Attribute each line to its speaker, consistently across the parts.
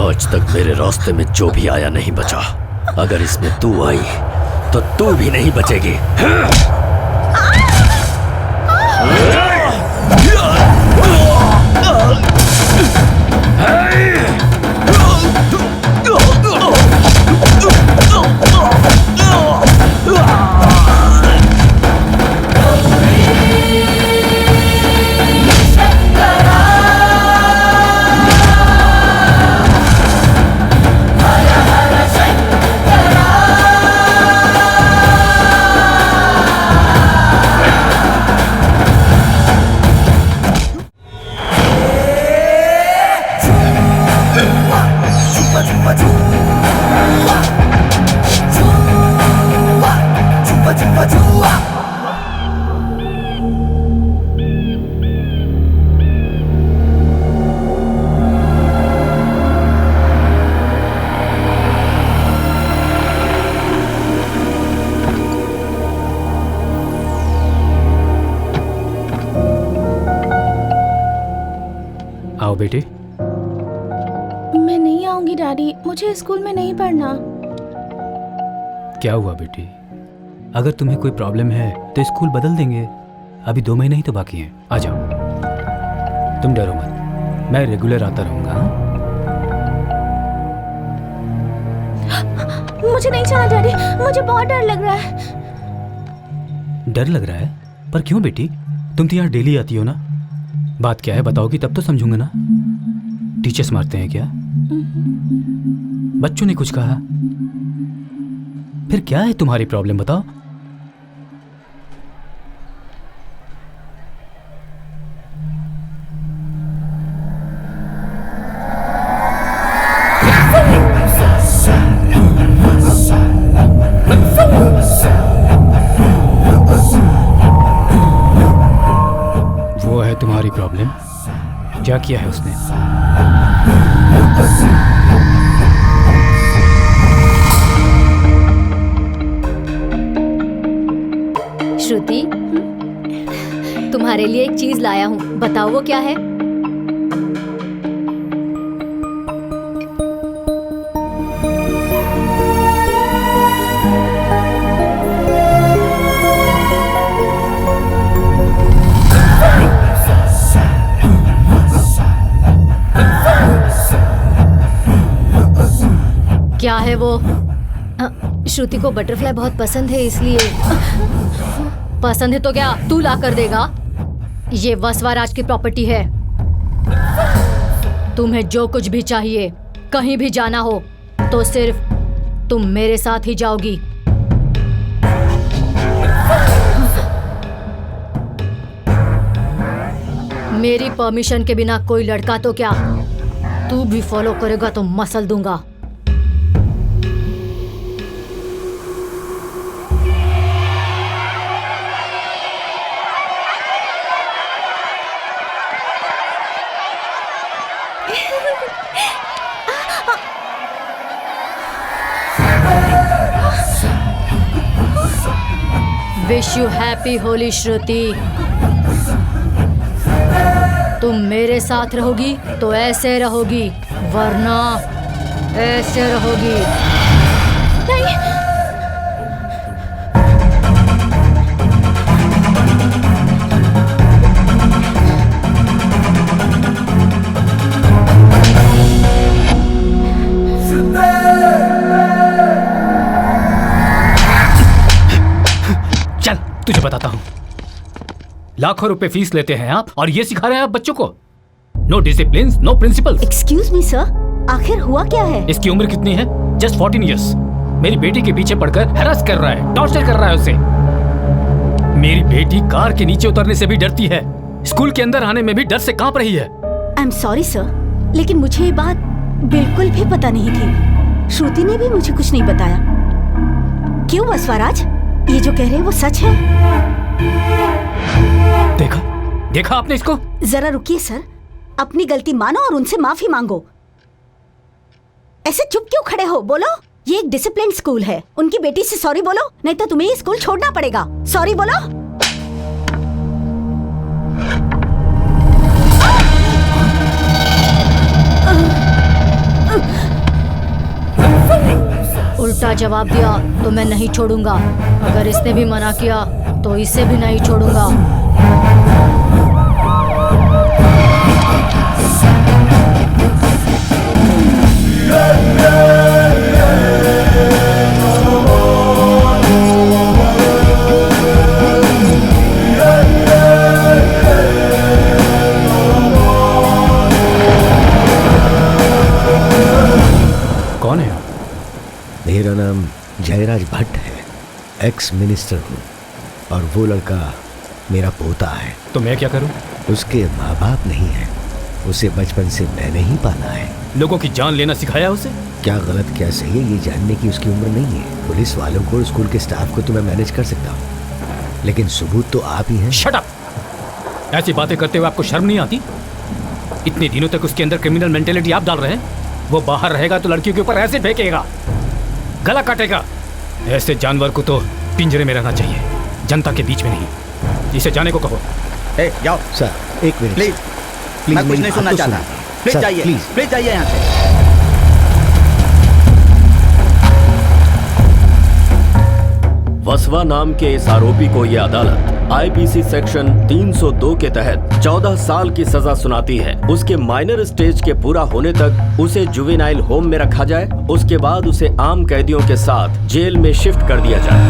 Speaker 1: आज तक मेरे रास्ते में जो भी आया नहीं बचा। अगर इसमें तू आई तो तू भी नहीं बचेगी।
Speaker 2: आओ बेटे।
Speaker 3: मैं नहीं आऊंगी डैडी, मुझे स्कूल में नहीं पढ़ना।
Speaker 2: क्या हुआ बेटी? अगर तुम्हें कोई प्रॉब्लम है तो स्कूल बदल देंगे। अभी 2 महीने ही तो बाकी हैं। आ जाओ, तुम डरो मत, मैं रेगुलर आता रहूंगा।
Speaker 3: मुझे नहीं जाना डैडी, मुझे बहुत डर लग रहा है।
Speaker 2: डर लग रहा है? पर क्यों बेटी? तुम तो यहाँ डेली आती हो ना। बात क्या है बताओगी तब तो समझूंगा ना। टीचर्स मारते हैं क्या? बच्चों ने कुछ कहा? फिर क्या है तुम्हारी प्रॉब्लम बताओ। वो है तुम्हारी प्रॉब्लम? क्या किया है उसने?
Speaker 4: श्रुति, तुम्हारे लिए एक चीज लाया हूँ, बताओ वो क्या है? क्या है वो? श्रुति को बटरफ्लाई बहुत पसंद है, इसलिए। पसंद है तो क्या तू ला कर देगा? ये वसवाराज की प्रॉपर्टी है। तुम्हें जो कुछ भी चाहिए, कहीं भी जाना हो तो सिर्फ तुम मेरे साथ ही जाओगी। मेरी परमिशन के बिना कोई लड़का तो क्या, तू भी फॉलो करेगा तो मसल दूंगा। विश यू हैप्पी होली श्रुति। तुम मेरे साथ रहोगी तो ऐसे रहोगी, वरना ऐसे रहोगी।
Speaker 3: नहीं।
Speaker 2: तुझे बताता हूं, लाखों रुपए फीस लेते हैं आप और ये सिखा रहे हैं आप बच्चों को। No discipline, no principles.
Speaker 5: Excuse me sir, आखिर हुआ क्या है?
Speaker 2: इसकी उम्र कितनी है? Just 14 years. मेरी बेटी के पीछे पड़कर हैरास कर रहा है, टॉर्चर कर रहा है उसे। मेरी बेटी कार के नीचे उतरने से भी डरती है, स्कूल के अंदर आने में भी डर से कांप रही है।
Speaker 5: आई एम सॉरी सर, लेकिन मुझे ये बात बिल्कुल भी पता नहीं थी। श्रुति ने भी मुझे कुछ नहीं बताया। क्यों वसवाराज, ये जो कह रहे हैं वो सच है?
Speaker 2: देखा आपने इसको?
Speaker 5: जरा रुकिए सर, अपनी गलती मानो और उनसे माफी मांगो। ऐसे चुप क्यों खड़े हो? बोलो। ये एक डिसिप्लिन स्कूल है, उनकी बेटी से सॉरी बोलो, नहीं तो तुम्हें ये स्कूल छोड़ना पड़ेगा। सॉरी बोलो।
Speaker 4: उल्टा जवाब दिया तो मैं नहीं छोड़ूंगा। अगर इसने भी मना किया तो इसे भी नहीं छोड़ूंगा।
Speaker 2: कौन है?
Speaker 6: मेरा नाम जयराज भट्ट है, एक्स मिनिस्टर हूँ, और वो लड़का मेरा पोता है।
Speaker 2: तो मैं क्या करूं?
Speaker 6: उसके माँ बाप नहीं है, उसे बचपन से मैंने ही पाला है।
Speaker 2: लोगों की जान लेना सिखाया उसे?
Speaker 6: क्या गलत क्या सही है ये जानने की उसकी उम्र नहीं है। पुलिस वालों को, स्कूल के स्टाफ को तो मैं मैनेज कर सकता हूँ, लेकिन सबूत तो आप ही हैं।
Speaker 2: Shut up! ऐसी बातें करते हुए आपको शर्म नहीं आती? इतने दिनों तक उसके अंदर क्रिमिनल मेंटेलिटी आप डाल रहे हैं। वो बाहर रहेगा तो लड़कियों के ऊपर ऐसे फेंकेगा, गला काटेगा। ऐसे जानवर को तो पिंजरे में रहना चाहिए, जनता के बीच में नहीं। इसे जाने को कहो।
Speaker 7: जाओ
Speaker 6: सर, एक मिनट
Speaker 7: प्लीज, मैं कुछ नहीं सुनना चाहता। प्लीज
Speaker 6: सर,
Speaker 7: जाइए,
Speaker 6: प्लीज।
Speaker 7: प्लीज जाइए यहाँ से।
Speaker 1: वसवा नाम के इस आरोपी को यह अदालत आईपीसी सेक्शन 302 के तहत 14 साल की सजा सुनाती है। उसके माइनर स्टेज के पूरा होने तक उसे जुवेनाइल होम में रखा जाए, उसके बाद उसे आम कैदियों के साथ जेल में शिफ्ट कर दिया जाए।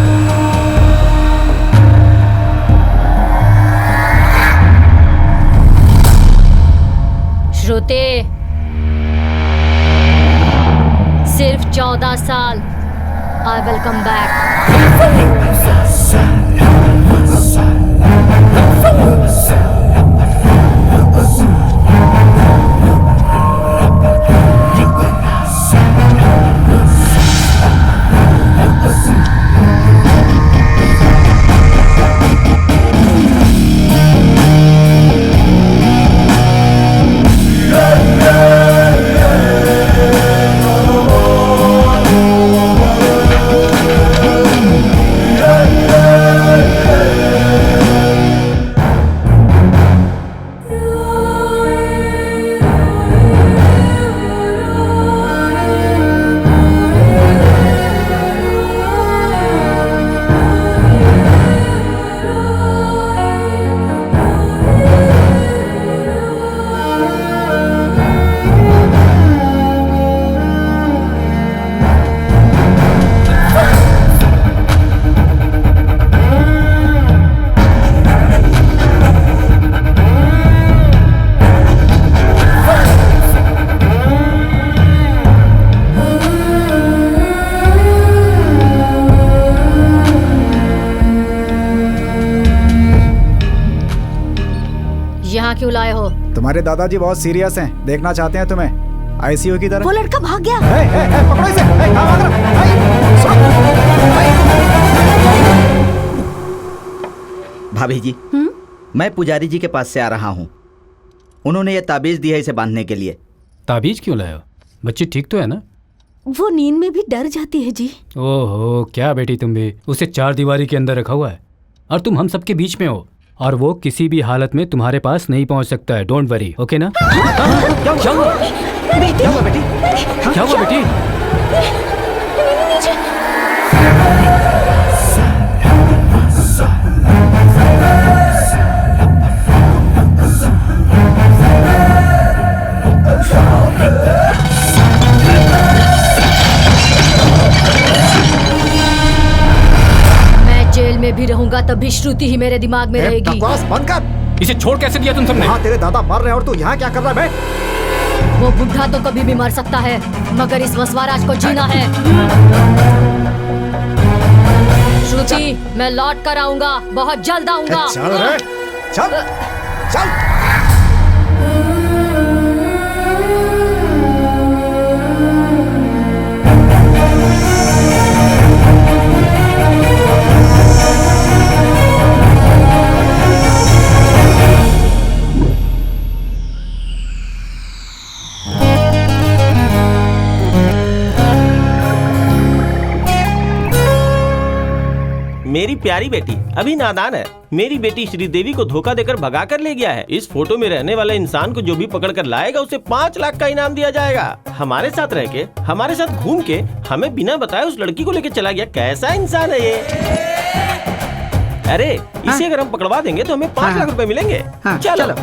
Speaker 4: श्रुति, सिर्फ 14 साल। I will come back. यहाँ क्यों लाए हो?
Speaker 8: तुम्हारे दादाजी बहुत सीरियस हैं, देखना चाहते हैं तुम्हें आईसीयू की तरह।
Speaker 5: वो लड़का भाग गया।
Speaker 8: पकड़ो इसे। कहाँ भाग रहा?
Speaker 7: भाभी जी, मैं पुजारी जी के पास से आ रहा हूँ। उन्होंने ये ताबीज दी है इसे बांधने के लिए।
Speaker 2: ताबीज क्यों लाए हो? बच्ची ठीक तो है ना?
Speaker 5: वो नींद में भी डर जाती है जी।
Speaker 2: ओहो, क्या बेटी तुम भी। उसे 4 दीवारी के अंदर रखा हुआ है और तुम हम सबके बीच में हो, और वो किसी भी हालत में तुम्हारे पास नहीं पहुंच सकता है। डोंट वरी, ओके ना?
Speaker 7: क्या हुआ बेटी?
Speaker 2: क्या हुआ बेटी?
Speaker 4: मैं जेल में भी रहूंगा तब भी श्रुति ही मेरे दिमाग में रहेगी।
Speaker 8: बकवास बंद कर।
Speaker 2: इसे छोड़ कैसे दिया तुम सबने?
Speaker 8: हाँ, तेरे दादा मर रहे हैं और तू यहाँ क्या कर रहा है बे?
Speaker 4: वो बुढ़ा तो कभी भी मर सकता है, मगर इस वसवाराज को जीना है। श्रुति, मैं लौट कर आऊंगा, बहुत जल्द आऊंगा।
Speaker 8: चल रे, चल, चल।
Speaker 9: मेरी प्यारी बेटी अभी नादान है। मेरी बेटी श्रीदेवी को धोखा देकर भगा कर ले गया है। इस फोटो में रहने वाले इंसान को जो भी पकड़ कर लाएगा उसे 5 लाख का इनाम दिया जाएगा। हमारे साथ रह के, हमारे साथ घूम के, हमें बिना बताए उस लड़की को लेकर चला गया। कैसा इंसान है ये? अरे इसे अगर हम पकड़वा देंगे तो हमें 5 लाख रुपए मिलेंगे। चलो।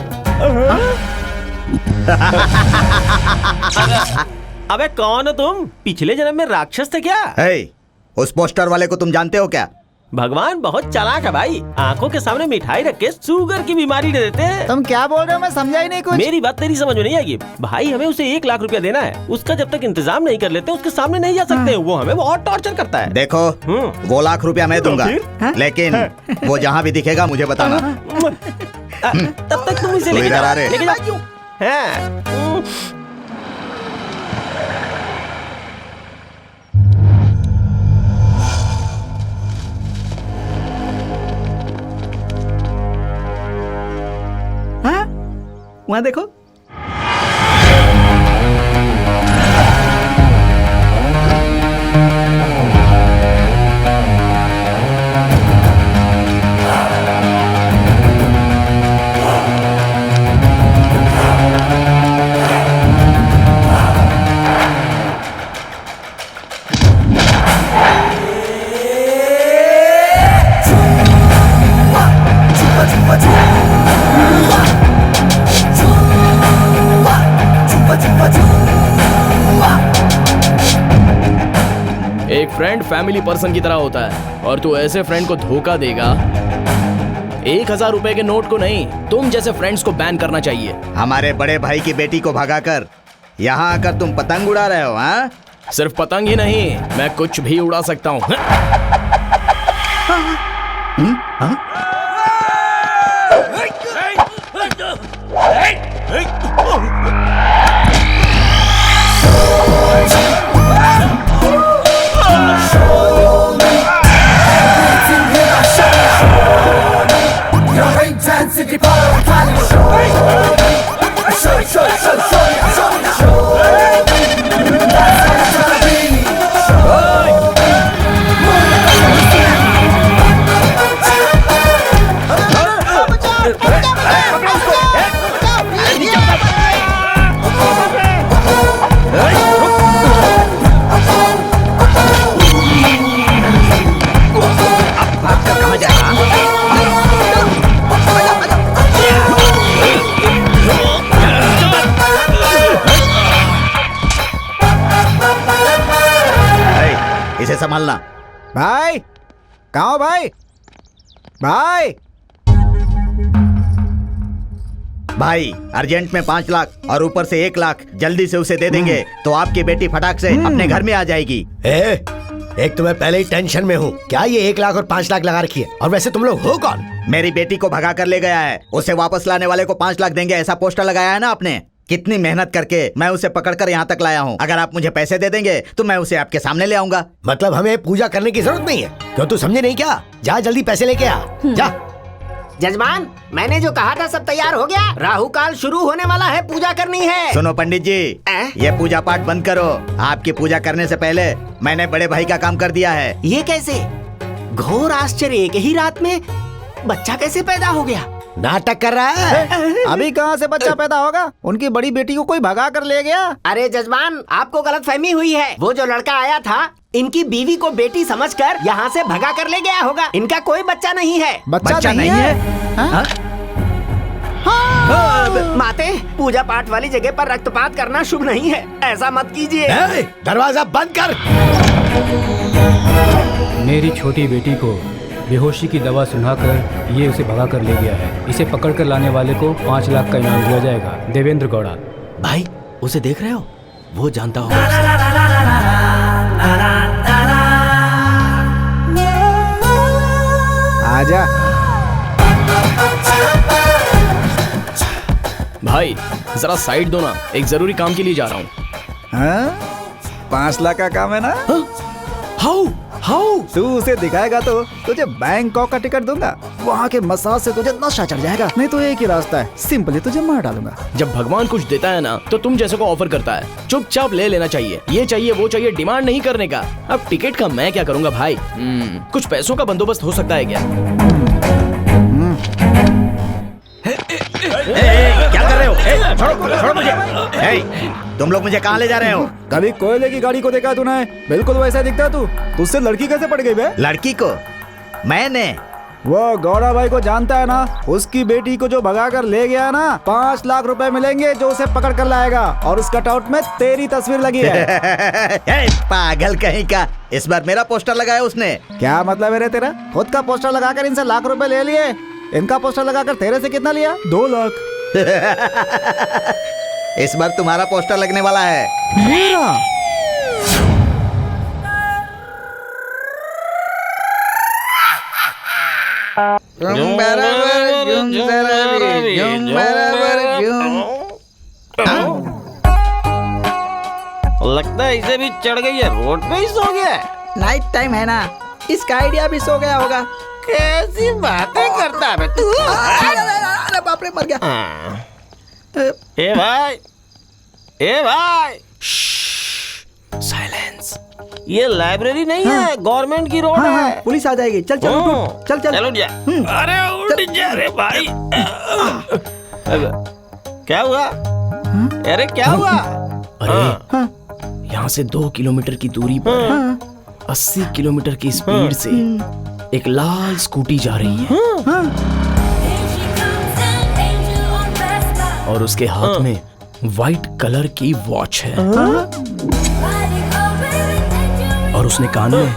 Speaker 9: अबे कौन हो तुम? पिछले जन्म में राक्षस थे क्या?
Speaker 7: उस पोस्टर वाले को तुम जानते हो क्या?
Speaker 9: भगवान बहुत चालाक है भाई। आंखों के सामने मिठाई रख के शुगर की बीमारी दे देते हैं।
Speaker 8: तुम क्या बोल रहे हो? मैं समझा ही नहीं कुछ।
Speaker 9: मेरी बात तेरी समझ में नहीं आएगी भाई। हमें उसे 1 लाख रुपया देना है। उसका जब तक इंतजाम नहीं कर लेते उसके सामने नहीं जा सकते। वो हमें बहुत टॉर्चर करता है।
Speaker 7: देखो, वो 1 लाख रुपया मैं दूंगा, लेकिन वो जहाँ भी दिखेगा मुझे बताना।
Speaker 9: तब तक तुम इसे लेके जाओ।
Speaker 7: वहाँ देखो।
Speaker 1: एक फ्रेंड फैमिली पर्सन की तरह होता है और तू ऐसे फ्रेंड को धोखा देगा? 1000 रुपए के नोट को नहीं, तुम जैसे फ्रेंड्स को बैन करना चाहिए।
Speaker 7: हमारे बड़े भाई की बेटी को भगाकर यहाँ आकर तुम पतंग उड़ा रहे हो? हाँ,
Speaker 1: सिर्फ पतंग ही नहीं, मैं कुछ भी उड़ा सकता हूँ।
Speaker 7: इसे संभालना।
Speaker 8: भाई, कहाँ हो भाई? भाई,
Speaker 7: भाई अर्जेंट में 5 लाख और ऊपर से 1 लाख जल्दी से उसे दे देंगे तो आपकी बेटी फटाक से अपने घर में आ जाएगी।
Speaker 6: एक तो मैं पहले ही टेंशन में हूँ। क्या ये 1 लाख और 5 लाख लगा रखी है? और वैसे तुम लोग हो कौन?
Speaker 7: मेरी बेटी को भगा कर ले गया है, उसे वापस लाने वाले को 5 लाख देंगे ऐसा पोस्टर लगाया है ना आपने। कितनी मेहनत करके मैं उसे पकड़कर यहाँ तक लाया हूँ। अगर आप मुझे पैसे दे देंगे तो मैं उसे आपके सामने ले आऊंगा।
Speaker 6: मतलब हमें पूजा करने की जरूरत नहीं है? क्यों, तू समझे नहीं क्या? जा जल्दी पैसे लेके आ, जा।
Speaker 10: जजमान, मैंने जो कहा था सब तैयार हो गया। राहु काल शुरू होने वाला है, पूजा करनी है।
Speaker 7: सुनो पंडित जी, ये पूजा पाठ बंद करो। आपकी पूजा करने से पहले मैंने बड़े भाई का काम कर दिया है।
Speaker 10: ये कैसे? घोर आश्चर्य, एक ही रात में बच्चा कैसे पैदा हो गया?
Speaker 6: नाटक कर रहा है।
Speaker 8: अभी कहाँ से बच्चा पैदा होगा? उनकी बड़ी बेटी को कोई भगा कर ले गया।
Speaker 10: अरे जजमान, आपको गलतफहमी हुई है। वो जो लड़का आया था इनकी बीवी को बेटी समझकर यहाँ से भगा कर ले गया होगा। इनका कोई बच्चा नहीं है।
Speaker 8: बच्चा नहीं है?
Speaker 10: माते, पूजा पाठ वाली जगह पर रक्तपात करना शुभ नहीं है, ऐसा मत कीजिए।
Speaker 6: दरवाजा बंद कर।
Speaker 2: मेरी छोटी बेटी को बेहोशी की दवा सुनाकर ये उसे भगा कर ले गया है। इसे पकड़ कर लाने वाले को 5 लाख का इनाम दिया जाएगा। देवेंद्र गौड़ा।
Speaker 1: भाई उसे देख रहे हो? वो जानता होगा
Speaker 8: आजा।
Speaker 11: भाई जरा साइड दो ना, एक जरूरी काम के लिए जा रहा हूँ।
Speaker 8: हाँ? 5 लाख का काम है ना?
Speaker 11: हाउ
Speaker 8: तू उसे दिखाएगा तो तुझे बैंकॉक का टिकट दूंगा। वहाँ के मसाज से तुझे नशा चढ़ जाएगा। नहीं तो एक ही रास्ता है, सिंपली तुझे मार डालूंगा।
Speaker 11: जब भगवान कुछ देता है ना तो तुम जैसे को ऑफर करता है चुपचाप ले लेना चाहिए। ये चाहिए वो चाहिए, डिमांड नहीं करने का। अब टिकट का मैं क्या करूंगा भाई? कुछ पैसों का बंदोबस्त हो सकता है क्या?
Speaker 7: क्या कर रहे हो? छोड़ो मुझे। तुम लोग मुझे कहाँ ले जा रहे हो?
Speaker 8: कभी कोयले की गाड़ी को देखा तूने? बिल्कुल वैसा दिखता है तू। तुझसे लड़की कैसे पड़ गई बे?
Speaker 7: लड़की को मैंने?
Speaker 8: वो गौड़ा भाई को जानता है ना? उसकी बेटी को जो भगा कर ले गया ना, 5 लाख रुपए मिलेंगे जो उसे पकड़ कर लाएगा। और उस कटआउट में तेरी तस्वीर लगी है।
Speaker 7: पागल कहीं का, इस बार मेरा पोस्टर लगाया उसने।
Speaker 8: क्या मतलब है रे तेरा? खुद का पोस्टर लगाकर इनसे लाख रुपए ले लिए, इनका पोस्टर लगाकर तेरे से कितना लिया? 2 लाख।
Speaker 7: इस बार तुम्हारा पोस्टर लगने वाला है।
Speaker 8: मेरा?
Speaker 9: लगता है इसे भी चढ़ गई है, रोड पे ही सो गया है।
Speaker 10: नाइट टाइम है ना, इसका आइडिया भी सो गया होगा।
Speaker 9: कैसी बातें करता है तू?
Speaker 10: अरे बाप रे, मर गया।
Speaker 9: ए भाई, ए भाई,
Speaker 11: साइलेंस।
Speaker 9: ये लाइब्रेरी नहीं है, गवर्नमेंट की रोड है।
Speaker 10: पुलिस आ जाएगी। चल चल उठ, चल चल।
Speaker 9: चलो जा। अरे उठ जा रे भाई। क्या हुआ? अरे क्या हुआ?
Speaker 11: अरे यहाँ से 2 किलोमीटर की दूरी पर 80 किलोमीटर की स्पीड से एक लाल स्कूटी जा रही है और उसके हाथ में वाइट कलर की वॉच है और उसने कान में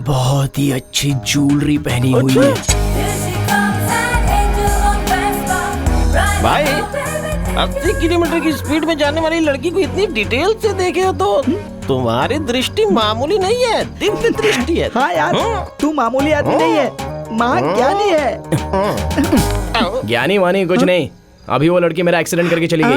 Speaker 11: बहुत ही अच्छी ज्वेलरी पहनी हुई है।
Speaker 9: भाई 80 किलोमीटर की स्पीड में जाने वाली लड़की को इतनी डिटेल से देखे हो तो तुम्हारी दृष्टि मामूली नहीं है, दिव्य दृष्टि है।
Speaker 10: हाँ यार, तू मामूली आदमी नहीं है, महाज्ञानी है।
Speaker 11: ज्ञानी वानी कुछ नहीं, अभी वो लड़की मेरा एक्सीडेंट करके चली गई।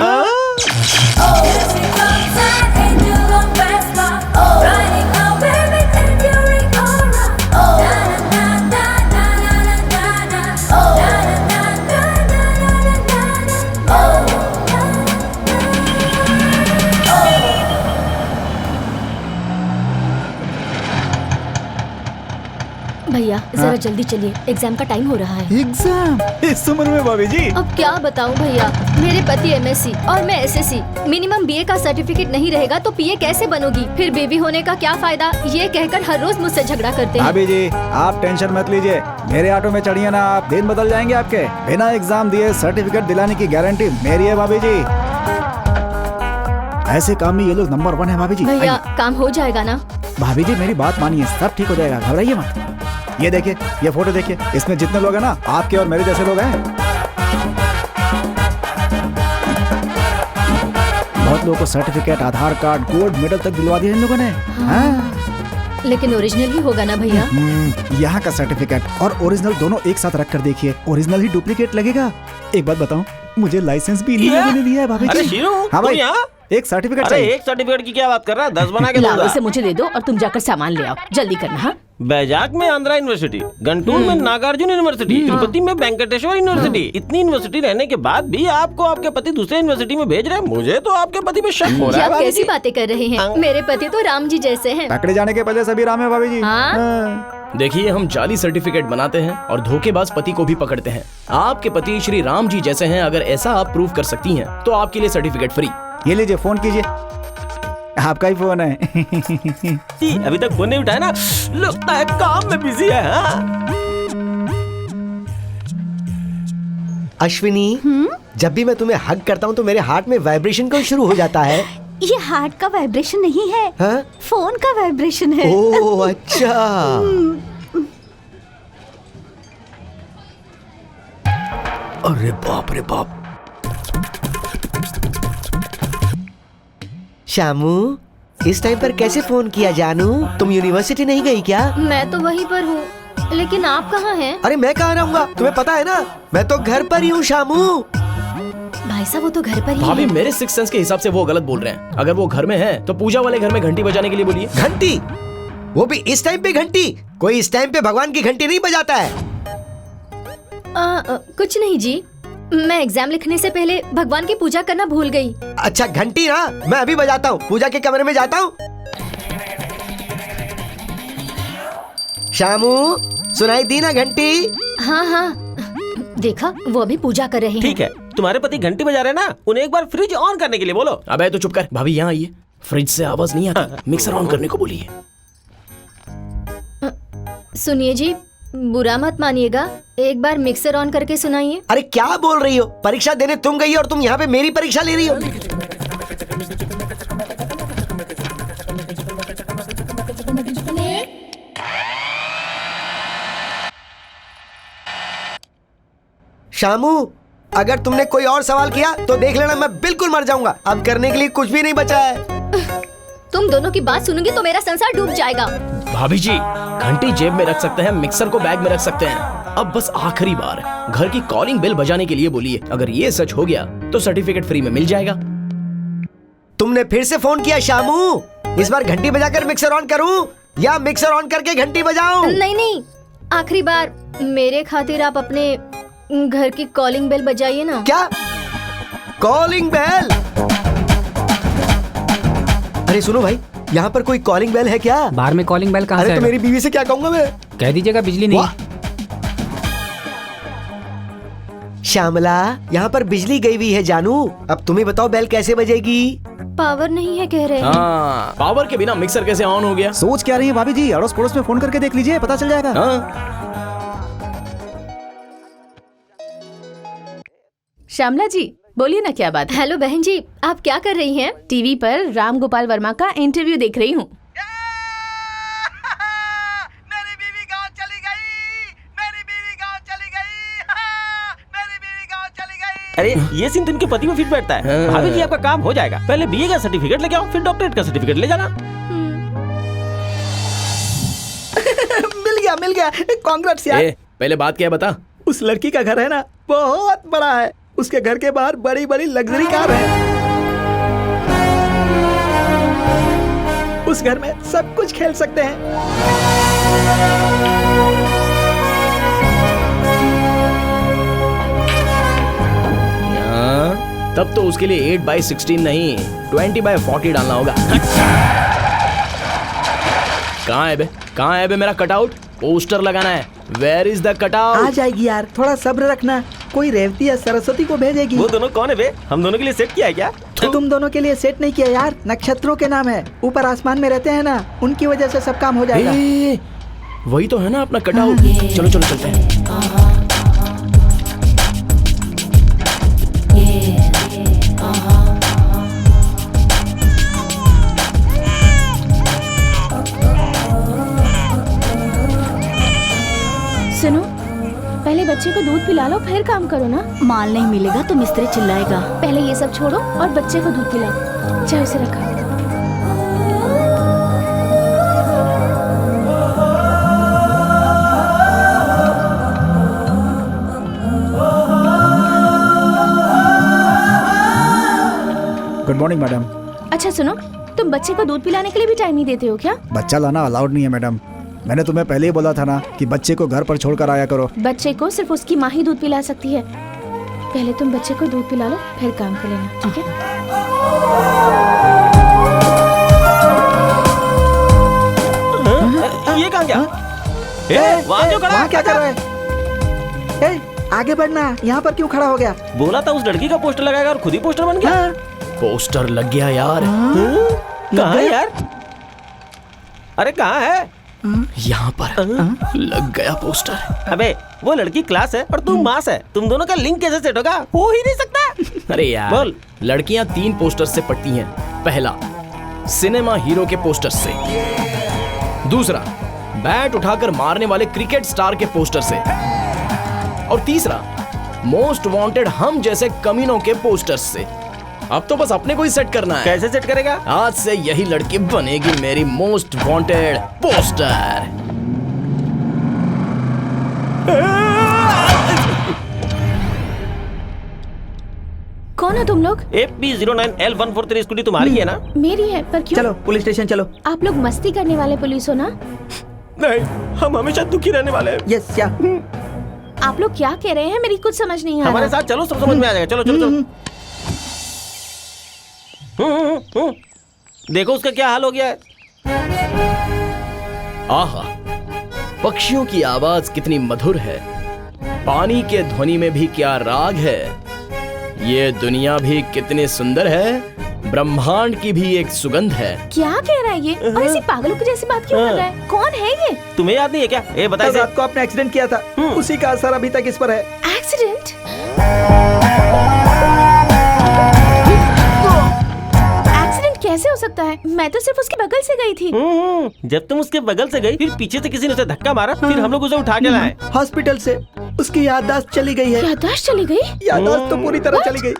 Speaker 4: भैया जरा जल्दी चलिए, एग्जाम का टाइम हो रहा है।
Speaker 8: एग्जाम इस उम्र में भाभी जी?
Speaker 4: अब क्या बताऊं भैया, मेरे पति एमएससी और मैं एसएससी। मिनिमम बीए का सर्टिफिकेट नहीं रहेगा तो पीए कैसे बनोगी? फिर बेबी होने का क्या फायदा? ये कहकर हर रोज मुझसे झगड़ा करते हैं।
Speaker 8: भाभी जी आप टेंशन मत लीजिए, मेरे ऑटो में चढ़िए ना आप, दिन बदल जाएंगे आपके। बिना एग्जाम दिए सर्टिफिकेट दिलाने की गारंटी मेरी है भाभी जी। ऐसे काम में ये लोग नंबर 1 है भाभी जी।
Speaker 4: भैया काम हो जाएगा ना?
Speaker 8: भाभी जी मेरी बात मानिए, सब ठीक हो जाएगा, घबराइए मत। ये देखिए, ये फोटो देखिए, इसमें जितने लोग हैं ना आपके और मेरे जैसे लोग हैं। बहुत लोगों को सर्टिफिकेट, आधार कार्ड, गोल्ड मेडल तक दिलवा दिया इन लोगों ने। हाँ।
Speaker 4: लेकिन ओरिजिनल ही होगा ना भैया?
Speaker 8: यहाँ का सर्टिफिकेट और ओरिजिनल दोनों एक साथ रख कर देखिए, ओरिजिनल ही डुप्लीकेट लगेगा। एक बात बताऊं, मुझे लाइसेंस भी नहीं दिया है भाभी जी।
Speaker 9: अरे शीरू,
Speaker 8: हाँ भाई,
Speaker 9: यहाँ?
Speaker 8: एक सर्टिफिकेट
Speaker 9: अरे
Speaker 8: चाहिए।
Speaker 9: एक सर्टिफिकेट की क्या बात कर रहा है? 10 बना के
Speaker 3: लाओ,
Speaker 9: दूंगा।
Speaker 3: इसे मुझे दे दो और तुम जाकर सामान ले आओ, जल्दी करना। हाँ
Speaker 9: बैजाक में आंध्रा यूनिवर्सिटी, गंटूर में नागार्जुन यूनिवर्सिटी, तिरुपति में वेंकटेश्वर यूनिवर्सिटी। इतनी यूनिवर्सिटी रहने के बाद भी आपको आपके पति दूसरे यूनिवर्सिटी में भेज रहे हैं। मुझे तो आपके पति पे शक हो रहा
Speaker 4: ये
Speaker 9: है
Speaker 4: आप
Speaker 9: भाभी
Speaker 4: कैसी
Speaker 9: जी।
Speaker 4: बातें कर रहे हैं? मेरे पति तो राम जी जैसे हैं।
Speaker 8: पकड़े जाने के पहले सभी राम है भाभी जी।
Speaker 4: हाँ?
Speaker 8: हाँ।
Speaker 11: देखिए हम जाली सर्टिफिकेट बनाते हैं और धोखेबाज पति को भी पकड़ते हैं। आपके पति श्री राम जी जैसे हैं, अगर ऐसा आप प्रूव कर सकती हैं तो आपके लिए सर्टिफिकेट फ्री।
Speaker 8: ये लीजिए, फोन कीजिए, आपका ही फोन है।
Speaker 9: अभी तक फोन नहीं उठाया ना, लगता है काम में बिजी है। हाँ?
Speaker 6: अश्विनी, जब भी मैं तुम्हें हग करता हूँ तो मेरे हार्ट में वाइब्रेशन क्यों शुरू हो जाता है?
Speaker 5: ये हार्ट का वाइब्रेशन नहीं है,
Speaker 6: हाँ?
Speaker 5: फोन का वाइब्रेशन है।
Speaker 6: ओह अच्छा। अरे बाप रे बाप।
Speaker 10: शामू, इस टाइम पर कैसे फोन किया जानू? तुम यूनिवर्सिटी नहीं गई क्या?
Speaker 4: मैं तो वहीं पर हूँ, लेकिन आप कहाँ हैं?
Speaker 10: अरे मैं कहाँ रहूंगा, तुम्हें पता है ना, मैं तो घर पर ही हूँ शामू।
Speaker 4: भाई साहब वो तो घर पर ही
Speaker 11: भाभी
Speaker 4: है।
Speaker 11: मेरे सिक्स सेंस के हिसाब से वो गलत बोल रहे हैं। अगर वो घर में है तो पूजा वाले घर में घंटी बजाने के लिए बोलिए।
Speaker 10: घंटी? वो भी इस टाइम पे घंटी? कोई इस टाइम पे भगवान की घंटी नहीं बजाता है।
Speaker 4: कुछ नहीं जी, मैं एग्जाम लिखने से पहले भगवान की पूजा करना भूल गई।
Speaker 10: अच्छा घंटी ना, मैं अभी बजाता हूँ, पूजा के कमरे में जाता हूँ। शामू, सुनाई दी ना घंटी?
Speaker 4: हाँ हाँ, देखा वो अभी पूजा कर रहे हैं।
Speaker 9: ठीक है, तुम्हारे पति घंटी बजा रहे हैं ना, उन्हें एक बार फ्रिज ऑन करने के लिए बोलो।
Speaker 11: अबे तो चुप कर। भाभी यहाँ आइए, फ्रिज से आवाज नहीं आती, मिक्सर ऑन करने को बोलिए।
Speaker 4: सुनिए जी, बुरा मत मानिएगा, एक बार मिक्सर ऑन करके सुनाइए।
Speaker 10: अरे क्या बोल रही हो? परीक्षा देने तुम गई और तुम यहाँ पे मेरी परीक्षा ले रही हो। शामू, अगर तुमने कोई और सवाल किया तो देख लेना मैं बिल्कुल मर जाऊंगा। अब करने के लिए कुछ भी नहीं बचा है।
Speaker 4: तुम दोनों की बात सुनूंगी तो मेरा संसार डूब जाएगा।
Speaker 11: भाभी जी, घंटी जेब में रख सकते हैं, मिक्सर को बैग में रख सकते हैं। अब बस आखिरी बार घर की कॉलिंग बेल बजाने के लिए बोलिए। अगर ये सच हो गया तो सर्टिफिकेट फ्री में मिल जाएगा।
Speaker 10: तुमने फिर से फोन किया शामू? इस बार घंटी बजाकर मिक्सर ऑन करूं या मिक्सर ऑन करके घंटी बजाऊं?
Speaker 4: नहीं नहीं, आखिरी बार मेरे खातिर आप अपने घर की कॉलिंग बेल बजाइए ना।
Speaker 10: क्या कॉलिंग बेल? अरे सुनो भाई, यहाँ पर कोई कॉलिंग बेल है क्या?
Speaker 2: बाहर में कॉलिंग बेल कहाँ से
Speaker 10: अरे तो
Speaker 2: आएगा?
Speaker 10: मेरी बीवी से क्या कहूंगा मैं?
Speaker 2: कह दीजिएगा बिजली नहीं।
Speaker 10: श्यामला, यहाँ पर बिजली गई हुई है जानू। अब तुम्हें बताओ बेल कैसे बजेगी?
Speaker 4: पावर नहीं है कह रहे हैं।
Speaker 11: हाँ, पावर के बिना मिक्सर कैसे ऑन हो गया?
Speaker 8: सोच क्या रही है भाभी जी? अड़ोस पड़ोस में फोन करके देख लीजिए, पता चल जाएगा।
Speaker 11: हाँ?
Speaker 3: श्यामला जी बोलिए ना, क्या बात है?
Speaker 4: हेलो बहन जी, आप क्या कर रही हैं?
Speaker 3: टीवी पर राम गोपाल वर्मा का इंटरव्यू देख रही हूँ।
Speaker 7: मेरी बीवी गांव चली गई, मेरी बीवी गांव चली गई, मेरी बीवी गांव चली गई।
Speaker 9: अरे ये सीन तो इनके पति में फिट बैठता है। भाभी जी आपका काम हो जाएगा, पहले बीए का सर्टिफिकेट लेके आओ, फिर डॉक्टरेट का सर्टिफिकेट ले जाना।
Speaker 7: मिल गया, कांग्रेट्स यार।
Speaker 11: पहले बात क्या है बता।
Speaker 7: उस लड़की का घर है ना, बहुत बड़ा है। उसके घर के बाहर बड़ी बड़ी लग्जरी कार है। उस घर में सब कुछ खेल सकते हैं।
Speaker 11: तब तो उसके लिए 8/16 नहीं 20/40 डालना होगा। कहाँ है बे मेरा कटआउट? पोस्टर लगाना है। Where is the cutout?
Speaker 7: आ जाएगी यार, थोड़ा सब्र रखना। कोई रेवती या सरस्वती को भेजेगी।
Speaker 9: वो दोनों कौन है बे? हम दोनों के लिए सेट किया है क्या?
Speaker 7: तुम दोनों के लिए सेट नहीं किया यार, नक्षत्रों के नाम है। ऊपर आसमान में रहते हैं ना, उनकी वजह से सब काम हो जाएगा।
Speaker 11: वही तो है ना अपना कटआउट। चलो चलो चलते हैं।
Speaker 3: सुनो, पहले बच्चे को दूध पिला लो, फिर काम करो ना।
Speaker 5: माल नहीं मिलेगा तो मिस्त्री चिल्लाएगा।
Speaker 3: पहले ये सब छोड़ो और बच्चे को दूध पिलाओ। चाहे उसे रखा।
Speaker 8: Good morning madam.
Speaker 3: अच्छा सुनो, तुम बच्चे को दूध पिलाने के लिए भी टाइम नहीं देते हो क्या?
Speaker 8: बच्चा लाना अलाउड नहीं है मैडम। मैंने तुम्हें पहले ही बोला था ना कि बच्चे को घर पर छोड़कर आया करो।
Speaker 3: बच्चे को सिर्फ उसकी माँ ही दूध पिला सकती है। पहले तुम बच्चे को दूध पिला लो, फिर काम कर लेना, ठीक है?
Speaker 9: ये कहाँ गया? वहाँ क्यों खड़ा?
Speaker 7: वहाँ क्या कर रहा है? आगे बढ़ना, यहाँ पर क्यों खड़ा हो गया?
Speaker 9: बोला था उस लड़की का पोस्टर लगाएगा और खुद ही पोस्टर बन गया।
Speaker 11: पोस्टर लग गया यार।
Speaker 9: कहाँ है यार? अरे कहाँ है?
Speaker 11: यहाँ पर लग गया पोस्टर।
Speaker 9: अबे वो लड़की क्लास है और तू मास है, तुम दोनों का लिंक कैसे सेट होगा? हो ही नहीं सकता।
Speaker 11: अरे यार
Speaker 9: बोल।
Speaker 11: लड़कियां 3 पोस्टर से पढ़ती हैं। पहला, सिनेमा हीरो के पोस्टर से। दूसरा, बैट उठाकर मारने वाले क्रिकेट स्टार के पोस्टर से। और तीसरा, मोस्ट वांटेड हम जैसे कमीनों के पोस्टर्स से। अब तो बस अपने को ही सेट करना है।
Speaker 9: कैसे सेट करेगा?
Speaker 11: आज से यही लड़की बनेगी मेरी मोस्ट वांटेड पोस्टर।
Speaker 3: कौन हो तुम लोग?
Speaker 9: FB09L143 स्कूटी तुम्हारी है ना?
Speaker 3: मेरी है, पर क्यों?
Speaker 7: चलो पुलिस स्टेशन चलो।
Speaker 3: आप लोग मस्ती करने वाले पुलिस हो ना?
Speaker 9: नहीं, हम हमेशा दुखी रहने वाले हैं।
Speaker 7: यस क्या?
Speaker 3: आप लोग क्या कह रहे हैं? मेरी कुछ समझ नहीं आ रहा।
Speaker 9: हमारे साथ चलो, सब समझ में आ जाएगा। चलो चलो चलो। देखो उसका क्या हाल हो गया है।
Speaker 11: आहा, पक्षियों की आवाज कितनी मधुर है, पानी के ध्वनि में भी क्या राग है, ये दुनिया भी कितनी सुंदर है, ब्रह्मांड की भी एक सुगंध है।
Speaker 3: क्या कह रहा है ये? और ऐसी पागलों की जैसी बात क्यों कर रहा है? कौन है ये?
Speaker 9: तुम्हें याद नहीं है क्या? ए बता।
Speaker 7: रात को आपने एक्सीडेंट किया था, उसी का असर अभी तक इस पर है।
Speaker 3: एक्सीडेंट? कैसे हो सकता है? मैं तो सिर्फ उसके बगल से गई थी।
Speaker 9: जब तुम उसके बगल से गई, फिर पीछे से किसी ने उसे धक्का मारा, फिर हम लोग उसे उठा के लाए
Speaker 7: हॉस्पिटल से। उसकी याददाश्त चली गई है।
Speaker 3: याददाश्त चली गई?
Speaker 7: याददाश्त तो पूरी तरह चली गई।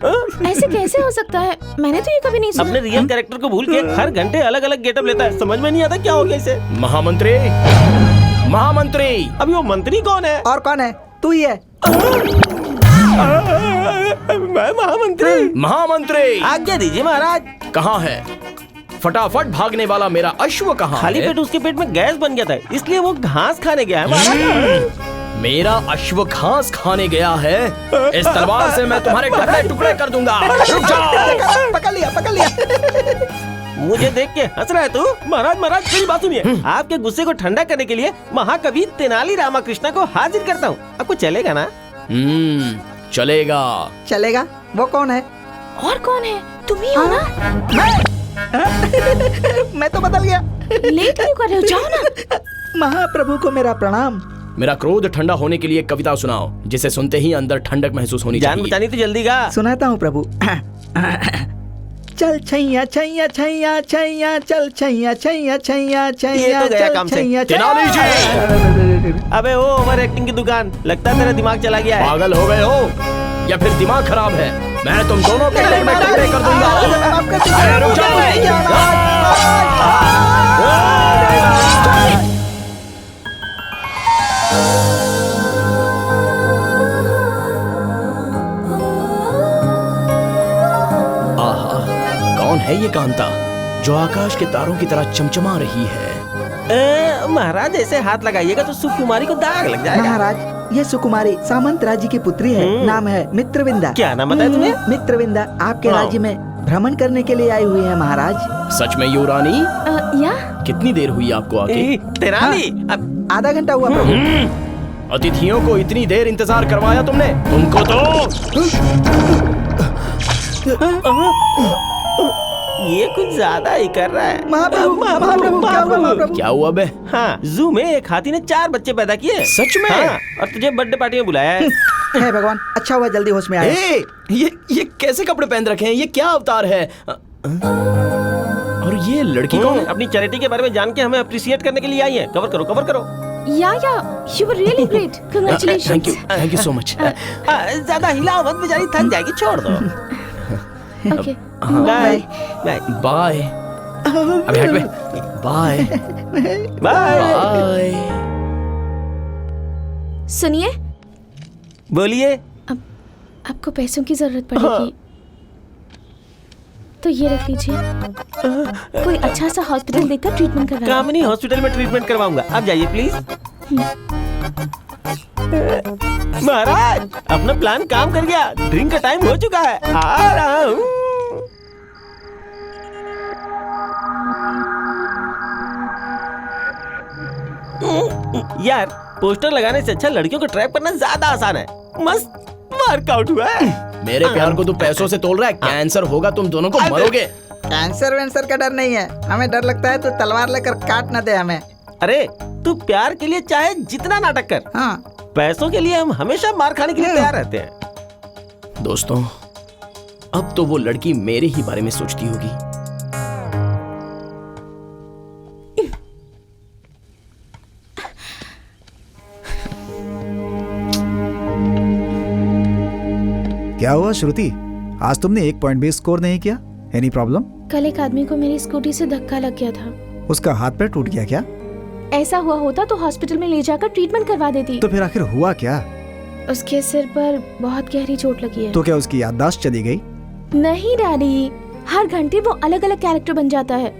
Speaker 3: ऐसे कैसे हो सकता है? मैंने तो ये कभी नहीं सुना।
Speaker 9: अपने रियल कैरेक्टर को भूल के हर घंटे अलग अलग गेटअप लेता है। समझ में नहीं आता क्या हो गया इसे।
Speaker 11: महामंत्री, महामंत्री।
Speaker 9: अभी वो मंत्री कौन है?
Speaker 7: और कौन है? तू ही है।
Speaker 9: मैं महामंत्री।
Speaker 11: महामंत्री,
Speaker 9: आज्ञा दीजिए महाराज।
Speaker 11: कहाँ है? फटाफट भागने वाला मेरा अश्व कहाँ है?
Speaker 9: खाली पेट उसके पेट में गैस बन गया था, इसलिए वो घास खाने गया है महाराज।
Speaker 11: मेरा अश्व घास खाने गया है। इस तलवार से मैं तुम्हारे टुकड़े टुकड़े कर दूंगा। रुक जाओ।
Speaker 7: पकड़ लिया, पकड़ लिया।
Speaker 9: मुझे देख के हंस रहा है तू? महाराज महाराज मेरी बात सुनिए। आपके गुस्से को ठंडा करने के लिए महाकवि तेनाली रामकृष्ण को हाजिर करता हूँ। आपको चलेगा ना?
Speaker 11: चलेगा।
Speaker 7: चलेगा? वो कौन है?
Speaker 3: और कौन है? तुम ही हो ना?
Speaker 7: मैं तो बदल गया।
Speaker 3: लेट क्यों कर रहे हो? जाओ ना।
Speaker 7: महाप्रभु को मेरा प्रणाम।
Speaker 11: मेरा क्रोध ठंडा होने के लिए एक कविता सुनाओ, जिसे सुनते ही अंदर ठंडक महसूस होनी
Speaker 9: जान
Speaker 11: चाहिए।
Speaker 9: बचानी तो जल्दी गा।
Speaker 7: सुनाता हूँ प्रभु। चल छैया छैया छैया छैया, चल छैया छैया छैया छैया,
Speaker 9: तो गया काम से।
Speaker 11: तेनाली जी।
Speaker 9: अबे ओ ओवर एक्टिंग की दुकान, लगता है मेरा दिमाग चला गया है।
Speaker 11: पागल हो गए हो या फिर दिमाग खराब है? मैं तुम दोनों के टुकड़े में टुकड़े कर दूंगा। अरे रुक जाओ। आहा, कौन है ये कांता जो आकाश के तारों की तरह चमचमा रही है?
Speaker 9: महाराज ऐसे हाथ लगाइएगा तो सुकुमारी को दाग लग जाएगा।
Speaker 7: महाराज ये सुकुमारी सामंत राज्य की पुत्री है। नाम है मित्रविंदा।
Speaker 9: क्या नाम बताया तुम्हें?
Speaker 7: मित्रविंदा आपके राज्य में भ्रमण करने के लिए आई हुई है महाराज।
Speaker 11: सच में युवरानी?
Speaker 3: या
Speaker 11: कितनी देर हुई आपको आके?
Speaker 9: तेनाली
Speaker 7: आधा घंटा हुआ प्रभु।
Speaker 11: अतिथियों को इतनी देर इंतजार करवाया तुमने? तुमको तो
Speaker 9: ये कुछ ज्यादा ही कर रहा है।
Speaker 7: महाप्रभु
Speaker 11: क्या हुआ बे?
Speaker 9: हाँ, जू में एक हाथी ने 4 बच्चे पैदा किए।
Speaker 11: सच में?
Speaker 9: हाँ, और तुझे बर्थडे पार्टी में बुलाया है।
Speaker 7: हे भगवान, अच्छा हुआ जल्दी होश में आया।
Speaker 11: ये कैसे कपड़े पहन रखे हैं? ये क्या अवतार है? और ये लड़की कौन है?
Speaker 9: अपनी चैरिटी के बारे में जान के हमें अप्रिशिएट करने के लिए आई है। कवर करो, कवर करो।
Speaker 3: या you were really great. Congratulations.
Speaker 11: Thank you so much.
Speaker 9: ज्यादा हिलाओ मत, बेचारी थक जाएगी, छोड़ दो।
Speaker 3: Okay.
Speaker 9: Bye bye
Speaker 11: bye. अभी हट बे। Bye
Speaker 9: bye.
Speaker 3: सुनिए,
Speaker 9: बोलिए।
Speaker 3: आपको पैसों की जरूरत पड़ेगी तो ये रख लीजिए। कोई अच्छा सा हॉस्पिटल देखकर ट्रीटमेंट करवाइए।
Speaker 9: कामिनी हॉस्पिटल में ट्रीटमेंट करवाऊंगा। आप जाइए प्लीज। महाराज अपना प्लान काम कर गया। ड्रिंक का टाइम हो चुका है। आ रहा हूँ। यार पोस्टर लगाने से अच्छा लड़कियों को ट्रैप करना ज्यादा आसान है। मस्त वर्कआउट हुआ है।
Speaker 11: मेरे प्यार को तू पैसों से तोल रहा है? कैंसर होगा, तुम दोनों को मरोगे।
Speaker 7: कैंसर वैंसर का डर नहीं है, हमें डर लगता है तो तलवार लेकर काट न दे हमें।
Speaker 9: अरे तू प्यार के लिए चाहे जितना नाटक कर,
Speaker 7: हाँ,
Speaker 9: पैसों के लिए हम हमेशा मार खाने के लिए तैयार रहते हैं।
Speaker 11: दोस्तों, अब तो वो लड़की मेरे ही बारे में सोचती होगी।
Speaker 8: क्या हुआ श्रुति, आज तुमने 1 पॉइंट भी स्कोर नहीं किया? Any problem?
Speaker 3: कल एक आदमी को मेरी स्कूटी से धक्का लग गया था।
Speaker 8: उसका हाथ पैर टूट गया क्या?
Speaker 3: ऐसा हुआ होता तो हॉस्पिटल में ले जाकर ट्रीटमेंट करवा देती।
Speaker 8: तो फिर आखिर हुआ क्या?
Speaker 3: उसके सिर पर बहुत गहरी चोट लगी है।
Speaker 8: तो क्या उसकी याददाश्त चली गई?
Speaker 3: नहीं डैडी, हर घंटे वो अलग अलग कैरेक्टर बन जाता है।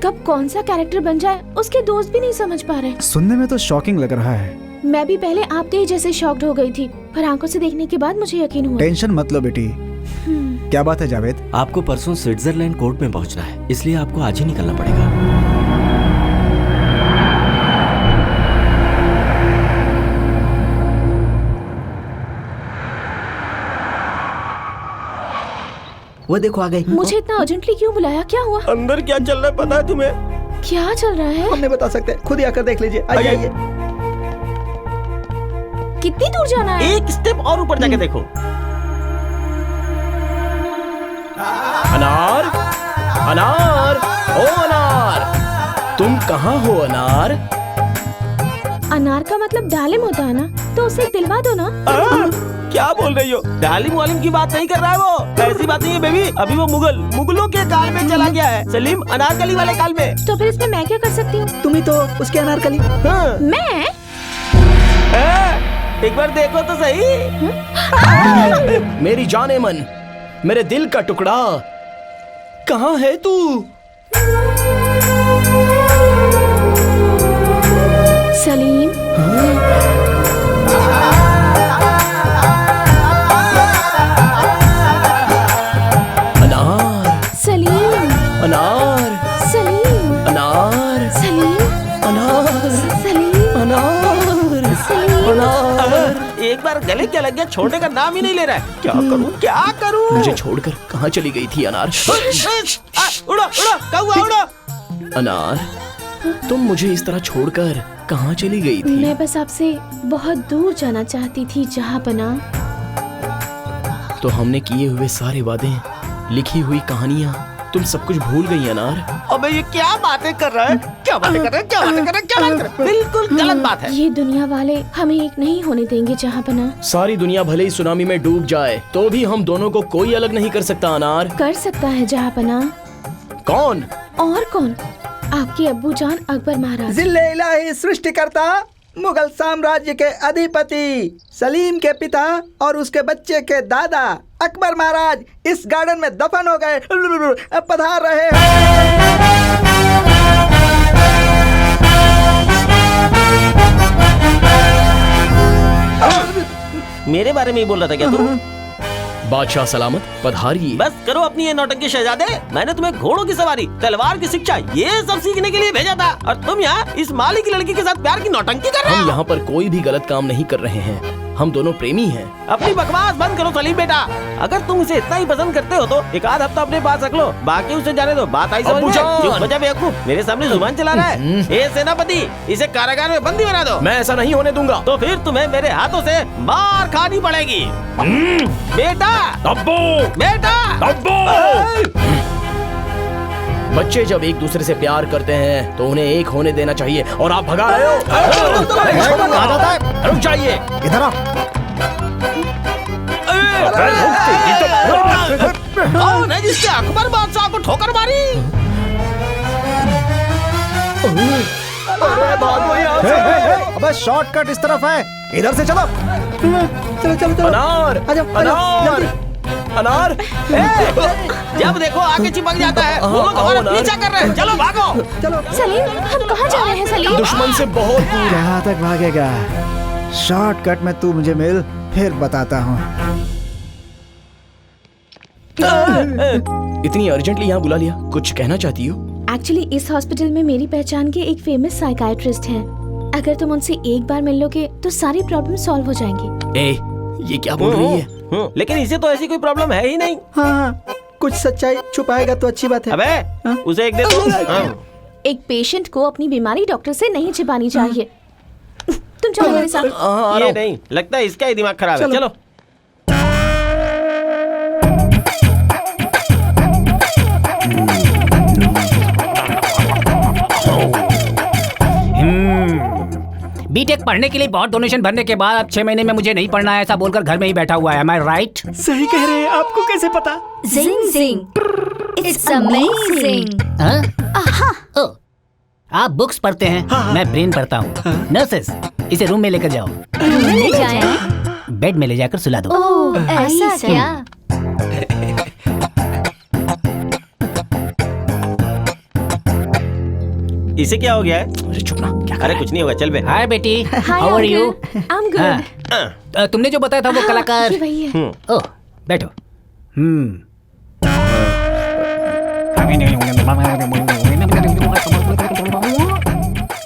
Speaker 3: कब कौन सा कैरेक्टर बन जाए उसके दोस्त भी नहीं समझ पा रहे।
Speaker 8: सुनने में तो शॉकिंग लग रहा है।
Speaker 3: मैं भी पहले आपके ही जैसे शॉक्ड हो गई थी, पर आंखों से देखने के बाद मुझे यकीन हुआ।
Speaker 8: टेंशन मत लो बेटी। क्या बात है जावेद?
Speaker 1: आपको परसों स्विट्जरलैंड कोर्ट में पहुंचना है, इसलिए आपको आज ही निकलना पड़ेगा।
Speaker 7: वो देखो आ गई।
Speaker 3: मुझे इतना अर्जेंटली क्यों बुलाया? क्या हुआ?
Speaker 9: अंदर क्या चल रहा है पता है तुम्हें?
Speaker 3: क्या चल रहा है?
Speaker 7: हम नहीं बता सकते, खुद ही आकर देख लीजिए। आइए आइए।
Speaker 3: कितनी दूर जाना है?
Speaker 9: एक स्टेप और ऊपर जाके देखो।
Speaker 11: अनार, अनार, ओ अनार, तुम कहाँ हो अनार?
Speaker 3: अनार का मतलब डालिम होता है ना, तो उसे दिलवा दो ना।
Speaker 9: क्या बोल रही हो? डालिम वालिम की बात नहीं कर रहा है वो, ऐसी बात नहीं है बेबी। अभी वो मुगलों के काल में चला गया है, सलीम अनारकली वाले काल में।
Speaker 3: तो फिर इसमें मैं क्या कर सकती हूँ?
Speaker 7: तुम ही तो उसके अनारकली।
Speaker 9: हाँ।
Speaker 3: मैं?
Speaker 9: एक बार देखो तो सही।
Speaker 11: मेरी जाने मन, मेरे दिल का टुकड़ा, कहाँ है तू?
Speaker 3: सलीम।
Speaker 11: अनार,
Speaker 3: सलीम।
Speaker 11: अनार,
Speaker 3: सलीम।
Speaker 11: अनार,
Speaker 3: सलीम।
Speaker 11: अनार,
Speaker 3: सलीम।
Speaker 11: अनार,
Speaker 3: सलीम।
Speaker 11: अनार।
Speaker 9: एक बार गले क्या लग गया, छोड़ने का नाम ही नहीं ले रहा है। क्या करूं क्या करूं?
Speaker 11: मुझे छोड़कर कहाँ चली गई थी अनार?
Speaker 9: उड़ो उड़ो कौवा उड़ो।
Speaker 11: अनार, तुम मुझे इस तरह छोड़कर कहाँ चली गई थी?
Speaker 3: मैं बस आपसे बहुत दूर जाना चाहती थी जहाँपना।
Speaker 11: तो हमने किए हुए सारे वादे, लिखी हुई कहानियाँ, तुम सब कुछ भूल गई अनार।
Speaker 9: अबे ये क्या बातें कर रहा है? क्या बातें कर रहा है? क्या बातें कर रहा है? क्या बात कर रहा है? बिल्कुल गलत बात है।
Speaker 3: ये दुनिया वाले हमें एक नहीं होने देंगे जहाँपना।
Speaker 11: सारी दुनिया भले ही सुनामी में डूब जाए तो भी हम दोनों को कोई अलग नहीं कर सकता अनार।
Speaker 3: कर सकता है जहाँपना।
Speaker 11: कौन?
Speaker 3: और कौन? आपके अब्बू जान अकबर महाराज।
Speaker 7: जिल्ले इलाही सृष्टिकर्ता, मुगल साम्राज्य के अधिपति सलीम के पिता और उसके बच्चे के दादा अकबर महाराज इस गार्डन में दफन हो गए, पधार रहे हैं।
Speaker 9: मेरे बारे में ही बोल रहा था क्या तू?
Speaker 11: बादशाह सलामत, पधारिए।
Speaker 9: बस करो अपनी ये नौटंकी शहजादे। मैंने तुम्हें घोड़ों की सवारी, तलवार की शिक्षा, ये सब सीखने के लिए भेजा था, और तुम यहाँ इस माली की लड़की के साथ प्यार की नौटंकी कर रहे हो।
Speaker 11: हम यहाँ पर कोई भी गलत काम नहीं कर रहे हैं, हम दोनों प्रेमी हैं।
Speaker 9: अपनी बकवास बंद करो सलीम बेटा। अगर तुम इसे इतना ही पसंद करते हो तो एक आध हफ्ता अपने पास रख लो, बाकी उसे जाने दो। बात आई समझ में?
Speaker 11: अब्बूजान!
Speaker 9: चुप बजा बेवकूफ, मेरे सामने जुबान चला रहा है। ए सेनापति, इसे कारागार में बंदी बना दो।
Speaker 11: मैं ऐसा नहीं होने दूंगा।
Speaker 9: तो फिर तुम्हें मेरे हाथों से मार खानी पड़ेगी। बेटा,
Speaker 11: अब्बू,
Speaker 9: बेटा,
Speaker 11: अब्बू। बच्चे जब एक दूसरे से प्यार करते हैं तो उन्हें एक होने देना चाहिए, और आप भगा रहे हो।
Speaker 8: कहाँ जाता है?
Speaker 11: रुक जाइए।
Speaker 8: इधर आ।
Speaker 9: कौन है जिसने अकबर बादशाह को ठोकर मारी?
Speaker 8: अबे शॉर्टकट इस तरफ है, इधर से चलो।
Speaker 7: चलो चलो चलो।
Speaker 11: अनार, अनार, अनार।
Speaker 9: जब देखो आगे चिपक जाता है। वो लोग हमारा पीछा कर रहे हैं, चलो भागो।
Speaker 7: चलो।
Speaker 3: सलीम, हम कहाँ जा रहे हैं सलीम?
Speaker 11: दुश्मन से बहुत दूर।
Speaker 8: कहाँ तक भागेगा? शॉर्टकट में तू मुझे मिल, फिर बताता हूँ।
Speaker 11: इतनी अर्जेंटली यहाँ बुला लिया, कुछ कहना चाहती हो?
Speaker 3: एक्चुअली इस हॉस्पिटल में मेरी पहचान के एक फेमस साइकाइट्रिस्ट हैं। अगर तुम उनसे एक बार मिल लोगे तो सारी प्रॉब्लम सॉल्व हो जाएंगी।
Speaker 11: ए, ये क्या बोल रही है?
Speaker 9: लेकिन इसे तो ऐसी कोई प्रॉब्लम है ही नहीं।
Speaker 7: हाँ, कुछ सच्चाई छुपाएगा तो अच्छी बात है।
Speaker 9: अबे उसे एक दे दो।
Speaker 3: एक पेशेंट को अपनी बीमारी डॉक्टर से नहीं छिपानी चाहिए। तुम चलो मेरे साथ।
Speaker 9: ये नहीं, लगता है इसका ही दिमाग खराब है। चलो।
Speaker 2: बीटेक पढ़ने के लिए बहुत डोनेशन भरने के बाद अब 6 महीने में मुझे नहीं पढ़ना है ऐसा बोलकर घर में ही बैठा हुआ है। Am I right?
Speaker 11: सही कह रहे हैं, आपको कैसे पता?
Speaker 4: जिंग जिंग, इट्स अमेजिंग।
Speaker 2: ओह, आप बुक्स पढ़ते हैं, मैं ब्रेन पढ़ता हूँ। नर्सेस, इसे रूम में लेकर जाओ।
Speaker 4: ले जाएं?
Speaker 2: बेड में ले जाकर सुला दो।
Speaker 4: ओह, ऐसा क्या?
Speaker 9: इसे क्या हो गया है?
Speaker 11: अरे चुप ना, क्या
Speaker 9: अरे कुछ नहीं होगा, चल बे।
Speaker 2: हाय बेटी,
Speaker 3: Hi,
Speaker 2: how are you?
Speaker 3: uncle. I'm good.
Speaker 2: तुमने जो बताया था वो कलाकार।
Speaker 3: ये वही है।
Speaker 2: ओह, बैठो।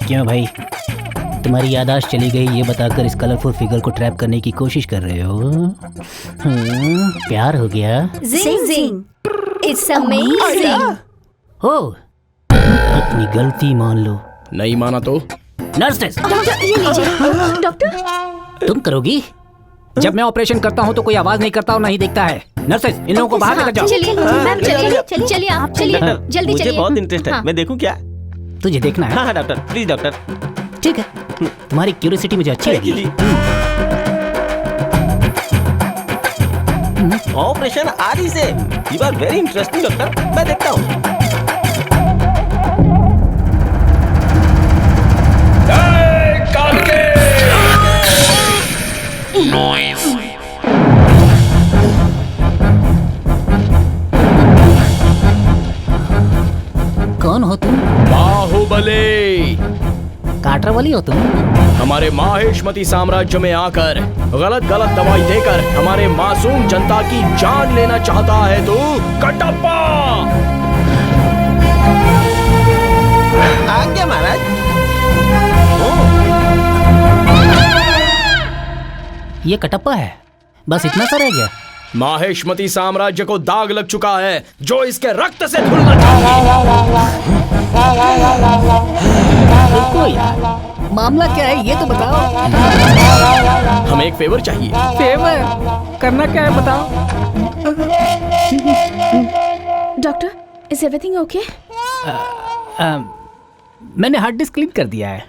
Speaker 2: क्यों भाई, तुम्हारी याददाश्त चली गई ये बताकर इस कलरफुल फिगर को ट्रैप करने की कोशिश कर रहे हो? प्यार हो गया?
Speaker 4: जिंग जिंग, इट्स अमेजिंग।
Speaker 2: हो, अपनी गलती मान लो।
Speaker 11: नहीं माना तो?
Speaker 2: नर्सेस,
Speaker 3: डॉक्टर ये लीजिए। डॉक्टर
Speaker 2: तुम करोगी? जब मैं ऑपरेशन करता हूँ तो कोई आवाज नहीं करता और नहीं देखता है। नर्सेस, इन लोगों को बाहर लेकर जाओ।
Speaker 4: चलिए मैम, चलिए चलिए आप चलिए, जल्दी
Speaker 9: मुझे
Speaker 4: चलिए।
Speaker 9: बहुत इंटरेस्ट है, मैं देखूं क्या?
Speaker 2: तुझे देखना है?
Speaker 9: हाँ डॉक्टर, प्लीज डॉक्टर।
Speaker 2: ठीक है, तुम्हारी क्यूरियोसिटी मुझे अच्छी लगी।
Speaker 9: ऑपरेशन आदि से you are very interesting doctor, मैं देखता हूँ।
Speaker 2: कौन हो तुम?
Speaker 11: बाहुबली।
Speaker 2: काटर वाली हो तुम?
Speaker 11: हमारे माहेशमती साम्राज्य में आकर गलत गलत दवाई देकर हमारे मासूम जनता की जान लेना चाहता है तू, कटप्पा।
Speaker 9: आज्ञा महाराज।
Speaker 2: ये कटप्पा है, बस इतना सा रह गया।
Speaker 11: माहेशमती साम्राज्य को दाग लग चुका है जो इसके रक्त से धुलना चाहिए।
Speaker 2: रुको यार, मामला क्या है ये तो बताओ।
Speaker 11: हमें एक फेवर चाहिए।
Speaker 2: फेवर करना क्या है बताओ।
Speaker 3: Doctor, is everything okay?
Speaker 2: मैंने हार्ड डिस्क क्लीन कर दिया है।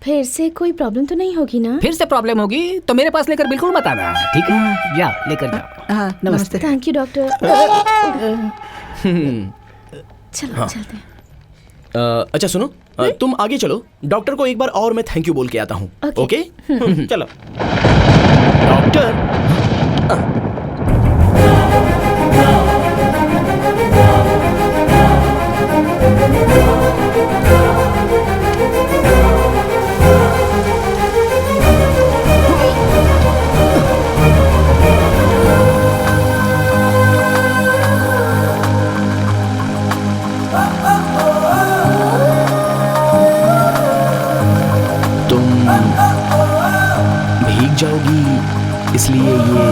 Speaker 3: फिर से कोई प्रॉब्लम तो नहीं होगी ना?
Speaker 2: फिर से प्रॉब्लम होगी तो मेरे पास लेकर बिल्कुल मत आना, ठीक है? जाओ लेकर जाओ। नमस्ते।
Speaker 3: Thank you doctor. चलो चलते हैं।
Speaker 11: अच्छा सुनो, तुम आगे चलो, डॉक्टर को एक बार और मैं थैंक यू बोल के आता हूँ। ओके?
Speaker 9: चलो।
Speaker 11: डॉक्टर, भीग जाओगी इसलिए ये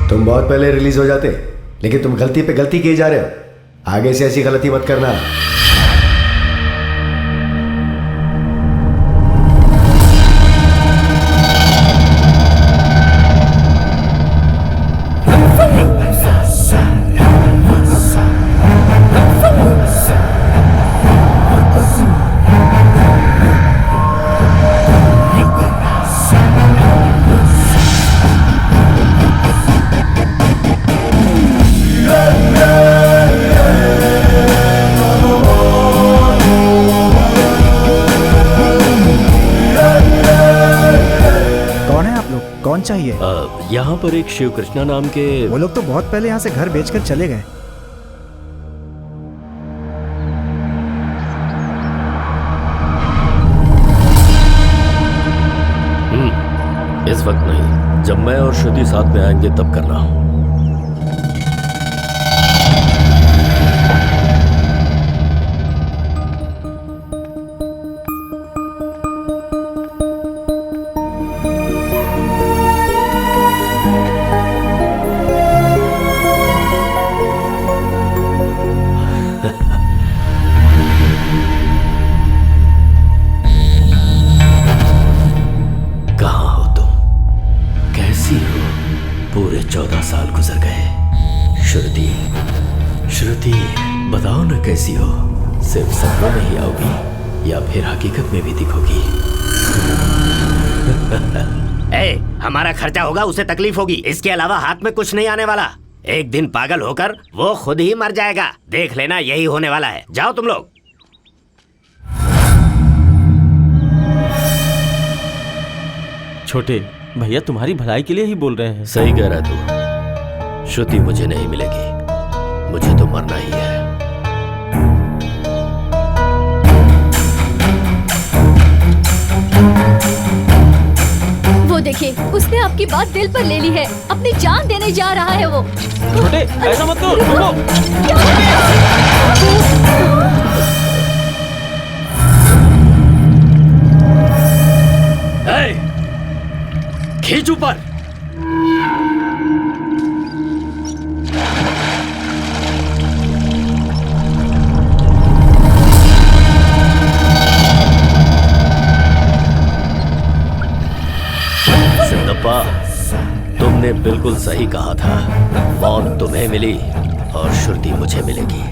Speaker 6: तुम बहुत पहले रिलीज हो जाते, लेकिन तुम गलती पे गलती किए जा रहे हो। आगे से ऐसी गलती मत करना।
Speaker 8: चाहिए?
Speaker 1: यहाँ पर एक शिव कृष्णा नाम के।
Speaker 8: वो लोग तो बहुत पहले यहाँ से घर बेचकर चले गए।
Speaker 1: इस वक्त नहीं, जब मैं और श्रुति साथ में आएंगे तब करना। पूरे 14 साल गुजर गए। श्रुति बताओ ना कैसी हो? सिर्फ सपनों में ही आओगी या फिर हकीकत में भी दिखोगी?
Speaker 10: हमारा खर्चा होगा, उसे तकलीफ होगी, इसके अलावा हाथ में कुछ नहीं आने वाला। एक दिन पागल होकर वो खुद ही मर जाएगा, देख लेना यही होने वाला है। जाओ तुम लोग।
Speaker 9: छोटे भैया तुम्हारी भलाई के लिए ही बोल रहे हैं।
Speaker 1: सही कह रहा है तू। श्रुति मुझे नहीं मिलेगी, मुझे तो मरना ही है।
Speaker 4: वो देखिए, उसने आपकी बात दिल पर ले ली है, अपनी जान देने जा रहा है वो।
Speaker 9: छोटे ऐसा मत करो, रुको।
Speaker 1: खींच ऊपर। सिद्धप्पा, तुमने बिल्कुल सही कहा था। मौत तुम्हें मिली और श्रुति मुझे मिलेगी।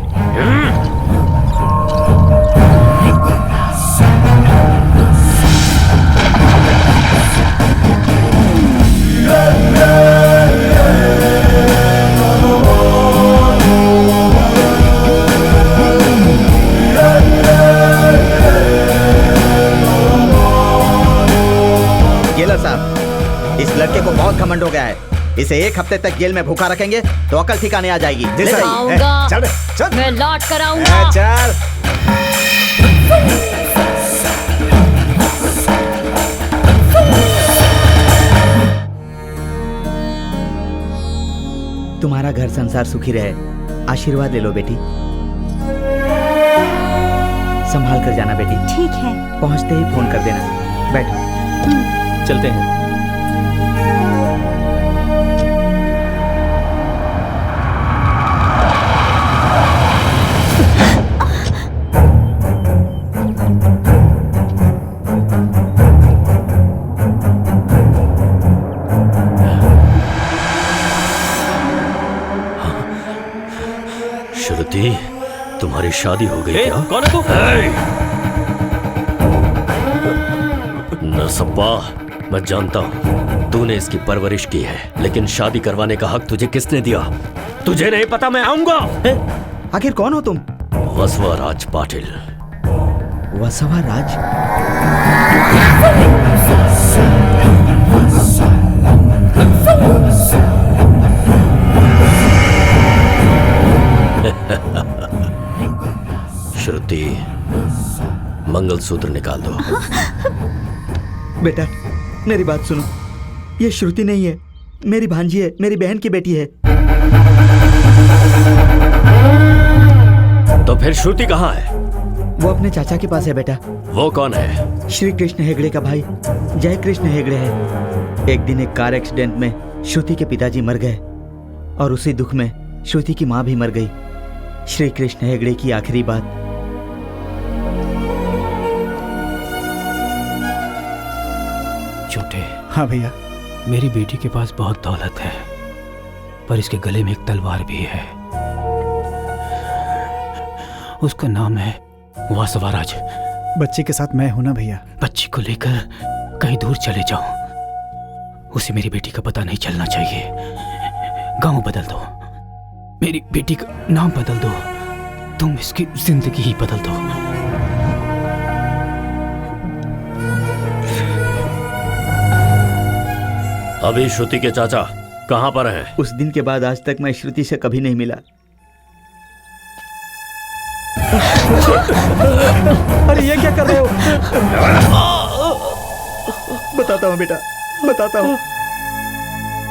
Speaker 7: साहब, इस लड़के को बहुत घमंड हो गया है। इसे 1 हफ्ते तक जेल में भूखा रखेंगे तो अकल ठिकाने आ जाएगी।
Speaker 4: आऊंगा,
Speaker 8: चल चल,
Speaker 4: मैं लौट कर आऊंगा।
Speaker 8: चल।
Speaker 7: तुम्हारा घर संसार सुखी रहे, आशीर्वाद ले लो बेटी। संभाल कर जाना बेटी।
Speaker 5: ठीक है।
Speaker 7: पहुंचते ही फोन कर देना। बैठो।
Speaker 9: चलते हैं।
Speaker 1: श्रुति, तुम्हारी शादी हो गई क्या?
Speaker 9: कौन है तू?
Speaker 1: नरसप्पा, मैं जानता हूँ तूने इसकी परवरिश की है, लेकिन शादी करवाने का हक तुझे किसने दिया? तुझे नहीं पता मैं आऊंगा?
Speaker 7: आखिर कौन हो तुम?
Speaker 1: वसवा राज पाटिल।
Speaker 7: वसवा राज? श्रुति, मंगलसूत्र निकाल दो। बेटा मेरी बात सुनो, ये श्रुति नहीं है, मेरी भांजी है, मेरी बहन की बेटी है।
Speaker 1: तो फिर श्रुति कहाँ है?
Speaker 7: वो अपने चाचा के पास है बेटा।
Speaker 1: वो कौन है?
Speaker 7: श्री कृष्ण हेगड़े का भाई जय कृष्ण हेगड़े है। एक दिन एक कार एक्सीडेंट में श्रुति के पिताजी मर गए और उसी दुख में श्रुति की माँ भी मर गई। श्री कृष्ण हेगड़े की आखिरी बात।
Speaker 2: छोटे।
Speaker 8: हाँ भैया।
Speaker 2: मेरी बेटी के पास बहुत दौलत है, पर इसके गले में एक तलवार भी है। उसका नाम है वासवाराज।
Speaker 8: बच्चे के साथ मैं हूं ना भैया।
Speaker 2: बच्ची को लेकर कहीं दूर चले जाओ, उसे मेरी बेटी का पता नहीं चलना चाहिए। गांव बदल दो, मेरी बेटी का नाम बदल दो, तुम इसकी जिंदगी ही बदल दो।
Speaker 1: अभी श्रुति के चाचा कहाँ पर हैं?
Speaker 7: उस दिन के बाद आज तक मैं श्रुति से कभी नहीं मिला।
Speaker 8: अरे ये क्या कर रहे हो?
Speaker 7: बताता हूँ बेटा, बताता हूँ।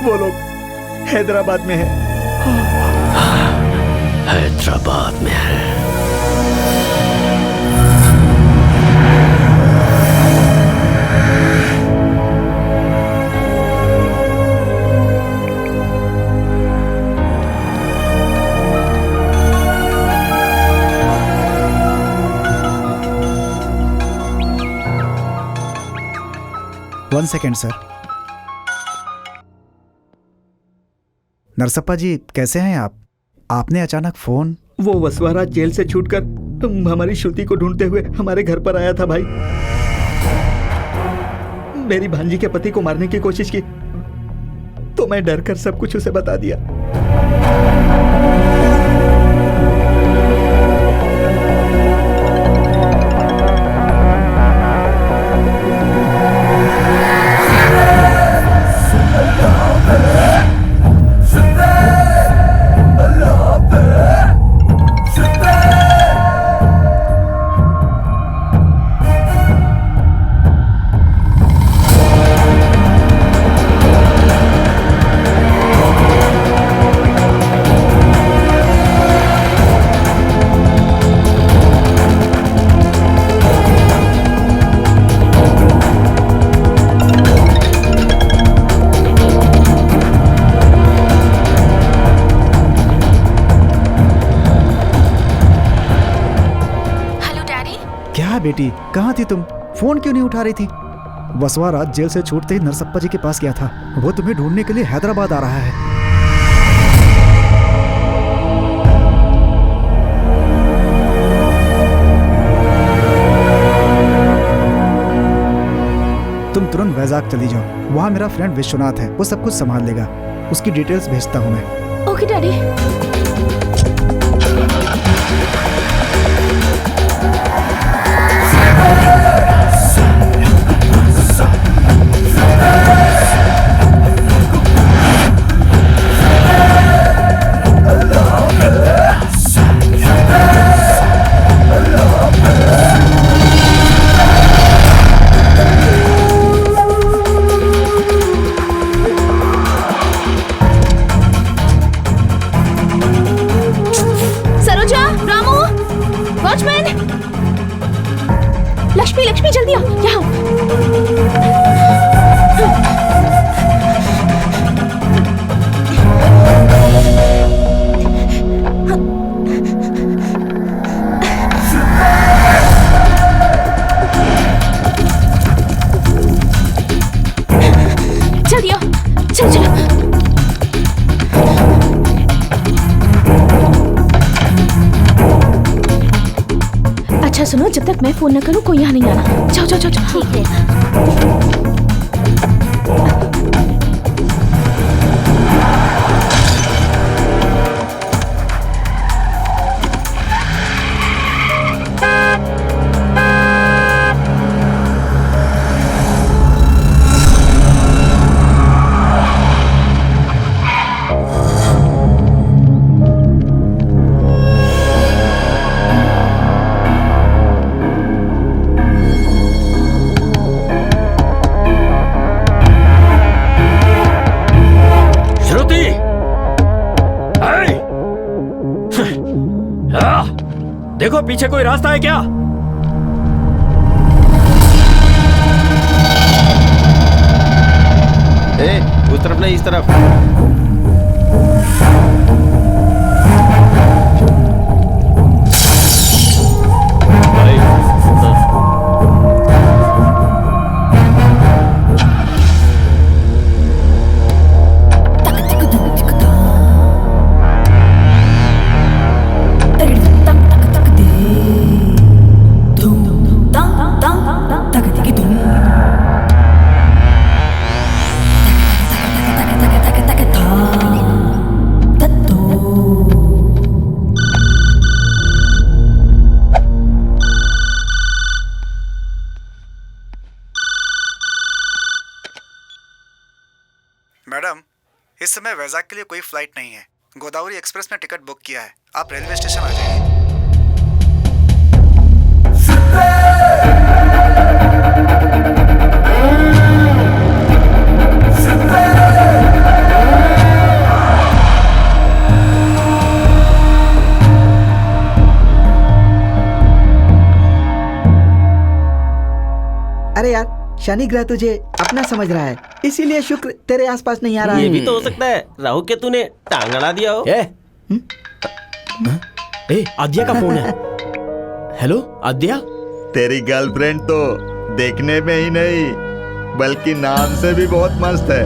Speaker 7: वो लोग हैदराबाद में है।
Speaker 1: हैदराबाद में है।
Speaker 8: One second sir. Narasappa ji कैसे हैं आप? आपने अचानक फोन?
Speaker 7: वो वसवाराज जेल से छूटकर हमारी श्रुति को ढूंढते हुए हमारे घर पर आया था भाई। मेरी भांजी के पति को मारने की कोशिश की तो मैं डर कर सब कुछ उसे बता दिया।
Speaker 8: बेटी कहाँ थी तुम? फोन क्यों नहीं उठा रही थी? वसवाराज जेल से छूटते ही नरसप्पा जी के पास गया था। वो तुम्हें ढूंढने के लिए हैदराबाद आ रहा है। तुम तुरंत वैजाग चली जाओ। वहाँ मेरा फ्रेंड विश्वनाथ है, वो सब कुछ संभाल लेगा। उसकी डिटेल्स भेजता हूँ मैं।
Speaker 3: Okay daddy. लक्ष्मी जल्दी आओ यहाँ। जल्दी आओ, चलो चलो। अच्छा सुनो, जब तक मैं फोन न करूं कोई यहाँ नहीं आना। जाओ जाओ जाओ। ठीक है।
Speaker 1: देखो पीछे कोई रास्ता है क्या?
Speaker 9: उस तरफ नहीं, इस तरफ।
Speaker 8: इस समय वैजाग के लिए कोई फ्लाइट नहीं है। गोदावरी एक्सप्रेस में टिकट बुक किया है। आप रेलवे स्टेशन आ जाइए।
Speaker 7: अरे यार, शनि ग्रह तुझे अपना समझ रहा है, इसीलिए शुक्र तेरे आसपास नहीं आ रहा है।
Speaker 9: ये भी तो हो सकता है राहु के तूने टांग अड़ा दिया हो।
Speaker 11: आद्या का फोन है। हेलो आद्या।
Speaker 12: तेरी गर्लफ्रेंड तो देखने में ही नहीं बल्कि नाम से भी बहुत मस्त है।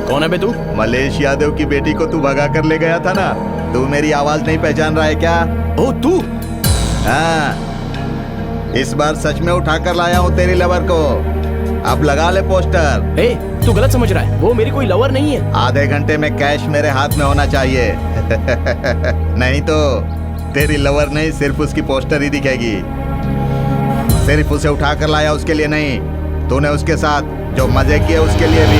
Speaker 11: कौन है बे तू?
Speaker 12: मलेश यादव की बेटी को तू भगा कर ले गया था ना। तू मेरी आवाज नहीं पहचान रहा है क्या?
Speaker 11: ओ तू?
Speaker 12: हाँ, इस बार सच में उठा कर लाया हूँ तेरी लवर को। अब लगा ले पोस्टर।
Speaker 11: तू गलत समझ रहा है, वो मेरी कोई लवर नहीं है।
Speaker 12: आधे घंटे में कैश मेरे हाथ में होना चाहिए। नहीं तो तेरी लवर नहीं, सिर्फ उसकी पोस्टर ही दिखेगी। सिर्फ उसे उठा कर लाया उसके लिए नहीं, तूने उसके साथ जो मजे किए उसके लिए भी।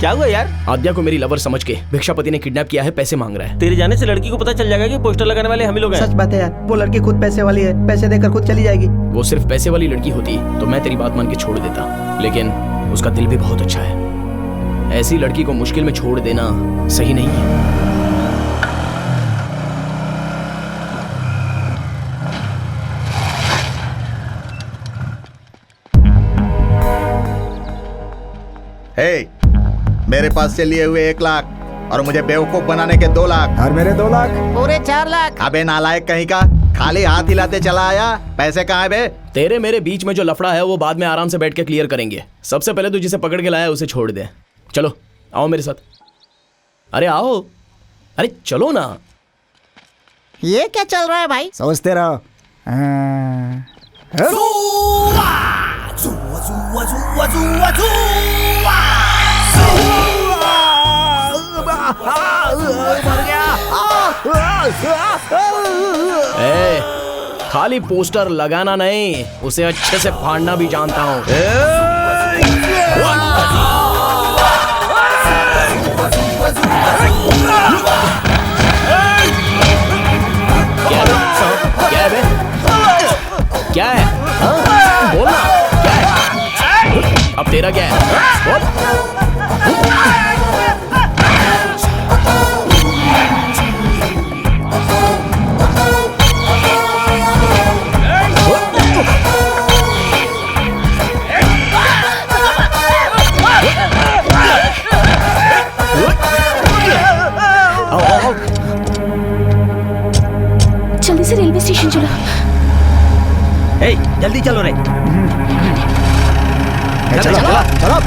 Speaker 9: क्या हुआ यार?
Speaker 11: आद्या को मेरी लवर समझ के भिक्षापति ने किडनैप किया है, पैसे मांग रहा है।
Speaker 9: तेरे जाने से लड़की को पता चल जाएगा कि पोस्टर लगाने वाले हम ही लोग हैं।
Speaker 7: सच बात है यार, वो लड़की खुद पैसे वाली है, पैसे देकर खुद चली जाएगी।
Speaker 11: वो सिर्फ पैसे वाली लड़की होती तो मैं तेरी बात मान के छोड़ देता, लेकिन उसका दिल भी बहुत अच्छा है। ऐसी लड़की को मुश्किल में छोड़ देना सही नहीं है।
Speaker 12: मेरे पास से लिए हुए 1 लाख और मुझे बेवकूफ बनाने के 2 लाख।
Speaker 8: और मेरे 2 लाख
Speaker 5: पूरे 4 लाख।
Speaker 12: अबे नालायक कहीं का, खाली हाथ हिलाते चला आया। पैसे कहाँ है बे?
Speaker 11: तेरे मेरे बीच में जो लफड़ा है वो बाद में आराम से बैठ के क्लियर करेंगे। सबसे पहले तू जिसे पकड़ के लाया उसे छोड़ दे। चलो आओ मेरे साथ। अरे आओ, अरे चलो ना।
Speaker 5: ये क्या चल रहा है भाई?
Speaker 8: सोचते रहो।
Speaker 11: खाली पोस्टर लगाना नहीं, उसे अच्छे से फाड़ना भी जानता हूँ। क्या है? क्या है? बोल ना, क्या है? अब तेरा क्या है? बोल।
Speaker 3: जल्दी से रेलवे स्टेशन चलो।
Speaker 10: जल्दी चलो रे।
Speaker 8: चलो चलो चलो।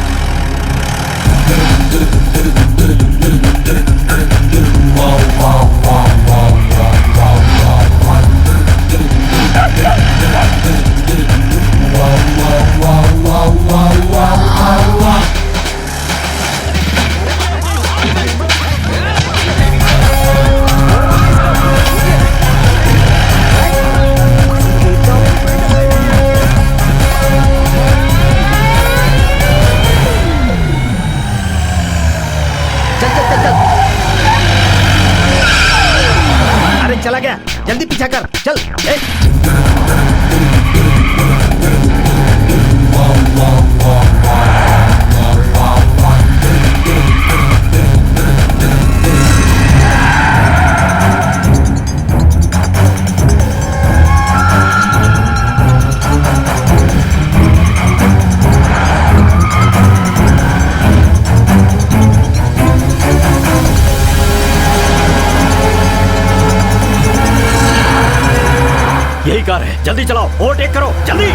Speaker 10: चला गया, जल्दी पीछा कर, चल।
Speaker 1: यही कार है, जल्दी चलाओ, ओवरटेक करो, जल्दी।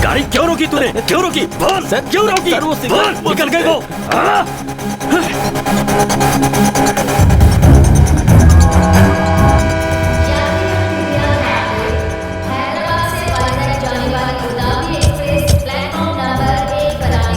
Speaker 1: गाड़ी क्यों रोकी तूने? क्यों रोकी? बोल, क्यों रोकी? बोल, निकल गए वो।
Speaker 4: जाने वाली गोदावरी एक्सप्रेस प्लेटफॉर्म नंबर 1 पर आने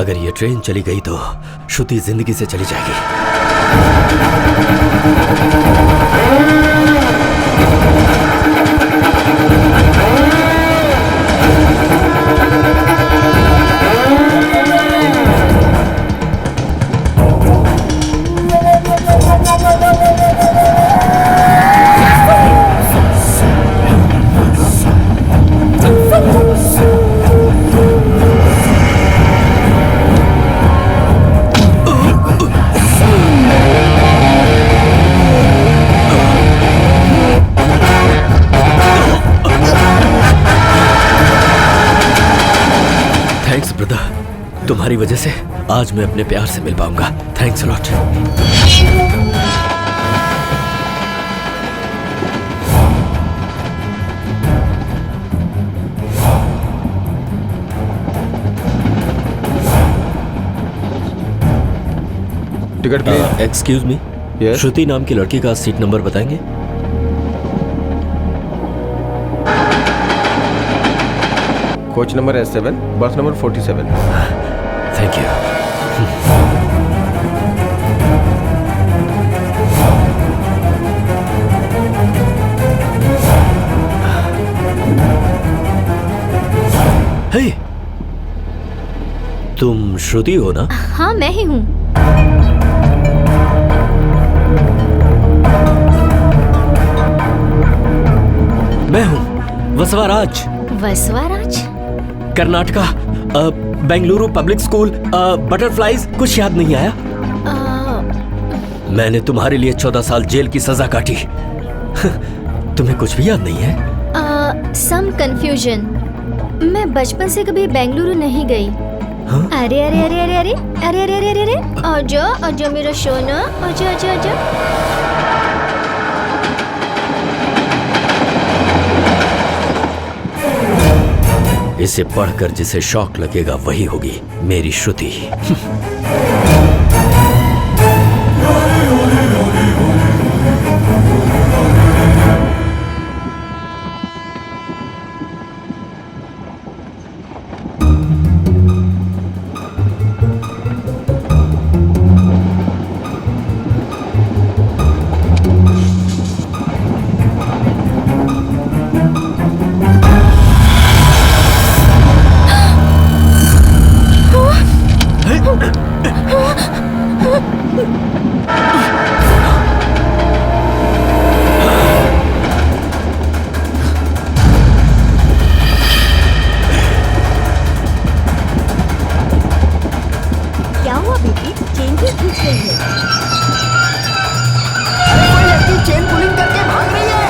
Speaker 1: अगर ये ट्रेन चली गई तो श्रुति जिंदगी से चली जाएगी। थैंक्स ब्रदर, तुम्हारी वजह से आज मैं अपने प्यार से मिल पाऊंगा। Thanks a lot.
Speaker 13: Ticket please.
Speaker 1: Excuse me, Shruti नाम की लड़की का सीट नंबर बताएंगे?
Speaker 13: Coach number S7, bus number 47।
Speaker 1: Thank you. हे, तुम श्रुति हो ना?
Speaker 4: हाँ मैं ही हूँ।
Speaker 1: मैं हूँ Vasavaraj.
Speaker 4: Vasavaraj?
Speaker 1: Karnataka, Bengaluru public school, butterflies. कुछ याद नहीं आया? मैंने तुम्हारे लिए 14 साल जेल की सजा काटी। तुम्हें कुछ भी याद नहीं है?
Speaker 4: Some confusion. मैं बचपन से कभी बेंगलुरु नहीं गई।
Speaker 1: हाँ?
Speaker 4: अरे अरे अरे अरे अरे अरे अरे अरे अरे आजा आजा मेरा सोना, आजा आजा आजा।
Speaker 1: इसे पढ़कर जिसे शौक लगेगा वही होगी मेरी श्रुति।
Speaker 5: क्या हुआ बेटी? चेन क्यों खींच रही है? अरे कोई लड़की चेन पुलिंग करके भाग रही है।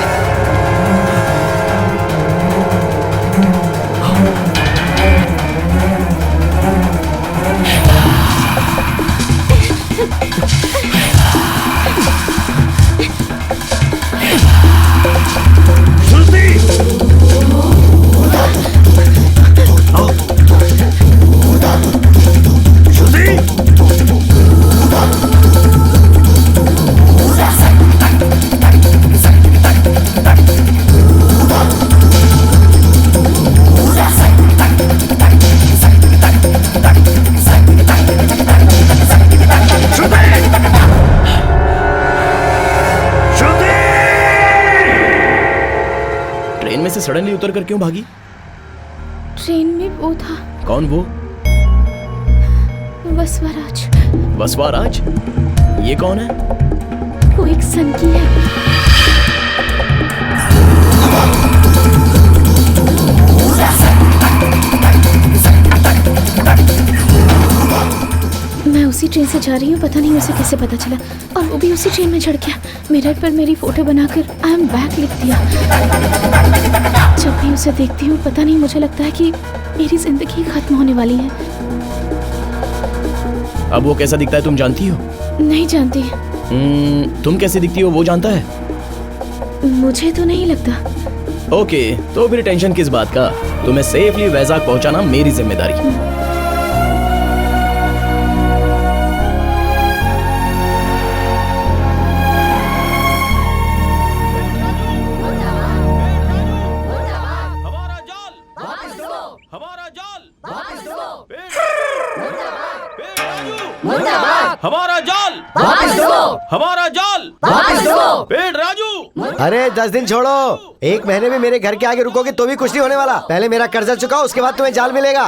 Speaker 11: ट्रेन में से सडनली उतर कर क्यों भागी?
Speaker 3: ट्रेन में वो था,
Speaker 11: कौन वो?
Speaker 3: वसवाराज।
Speaker 11: वसवाराज? ये कौन है?
Speaker 3: वो एक सनकी है। मैं उसी ट्रेन से जा रही हूँ, पता नहीं उसे कैसे पता चला, और वो भी उसी ट्रेन में चढ़ गया। मिरर पर मेरी फोटो बनाकर आई एम बैक लिख दिया। जब भी उसे देखती हूँ पता नहीं मुझे लगता है कि मेरी जिंदगी खत्म होने वाली है।
Speaker 11: अब वो कैसा दिखता है तुम जानती हो?
Speaker 3: नहीं जानती।
Speaker 11: तुम कैसे दिखती हो वो जानता है?
Speaker 3: मुझे तो नहीं लगता।
Speaker 11: ओके, तो फिर टेंशन किस बात का? तुम्हें सेफली वैजाग पहुंचाना मेरी जिम्मेदारी।
Speaker 9: हमारा जाल वापस दो। हमारा जाल
Speaker 4: वापस दो।
Speaker 9: हमारा जाल
Speaker 4: वापस दो।
Speaker 9: पेड़ राजू।
Speaker 6: अरे 10 दिन छोड़ो, 1 महीने में मेरे घर के आगे रुकोगे तो भी कुछ नहीं होने वाला। पहले मेरा कर्जा चुकाओ, उसके बाद तुम्हें जाल मिलेगा।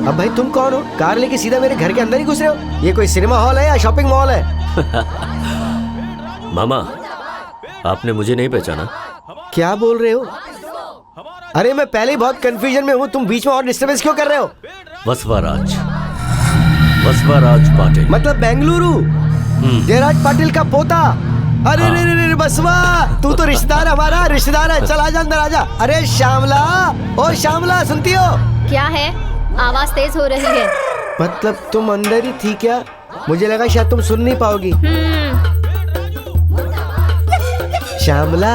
Speaker 6: अब भाई तुम कौन हो? कार लेके सीधा मेरे घर के अंदर ही घुस रहे हो? ये कोई सिनेमा हॉल है या शॉपिंग मॉल है?
Speaker 1: मामा, आपने मुझे नहीं पहचाना?
Speaker 6: क्या बोल रहे हो? अरे मैं पहले ही बहुत कंफ्यूजन में हूँ, तुम बीच में और डिस्टर्बेंस क्यों कर रहे हो?
Speaker 1: वसवाराज पाटिल।
Speaker 6: मतलब बेंगलुरु जयराज पाटिल का पोता। अरे रे रे रे बसवा, तू तो रिश्तेदार हमारा रिश्तेदार है। चल आजा अंदर आजा। अरे श्यामला, ओ श्यामला सुनती हो?
Speaker 4: क्या है? आवाज तेज हो रही है।
Speaker 6: मतलब तुम अंदर ही थी क्या? मुझे लगा शायद तुम सुन नहीं पाओगी। श्यामला,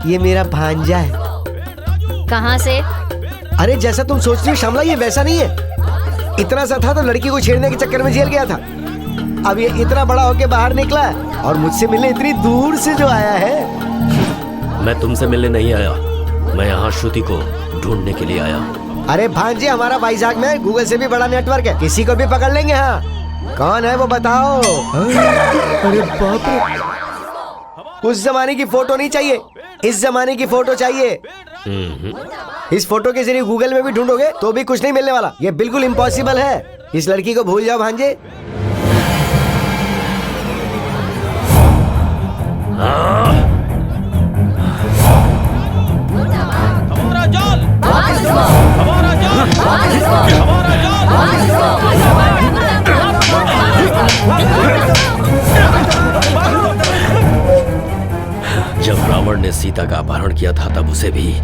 Speaker 6: ये मेरा भांजा है।
Speaker 4: कहाँ से?
Speaker 6: अरे जैसा तुम सोच रही हो श्यामला, ये वैसा नहीं है। इतना सा था तो लड़की को छेड़ने के चक्कर में जेल गया था। अब ये इतना बड़ा होके बाहर निकला है और मुझसे मिलने इतनी दूर से जो आया है।
Speaker 1: मैं तुमसे मिलने नहीं आया, मैं यहाँ श्रुति को ढूंढने के लिए आया।
Speaker 6: अरे भांजे, हमारा वाइजाग में गूगल से भी बड़ा नेटवर्क है, किसी को भी पकड़ लेंगे। हाँ, कौन है वो बताओ? अरे बाप रे, उस जमाने की फोटो नहीं चाहिए, इस जमाने की फोटो चाहिए। इस फोटो के जरिए गूगल में भी ढूंढोगे तो भी कुछ नहीं मिलने वाला। ये बिल्कुल इम्पॉसिबल है। इस लड़की को भूल जाओ भांजे।
Speaker 9: हमारा जाल हमारा जाल हमारा
Speaker 1: जब रावण ने सीता का अपहरण किया था तब उसे भी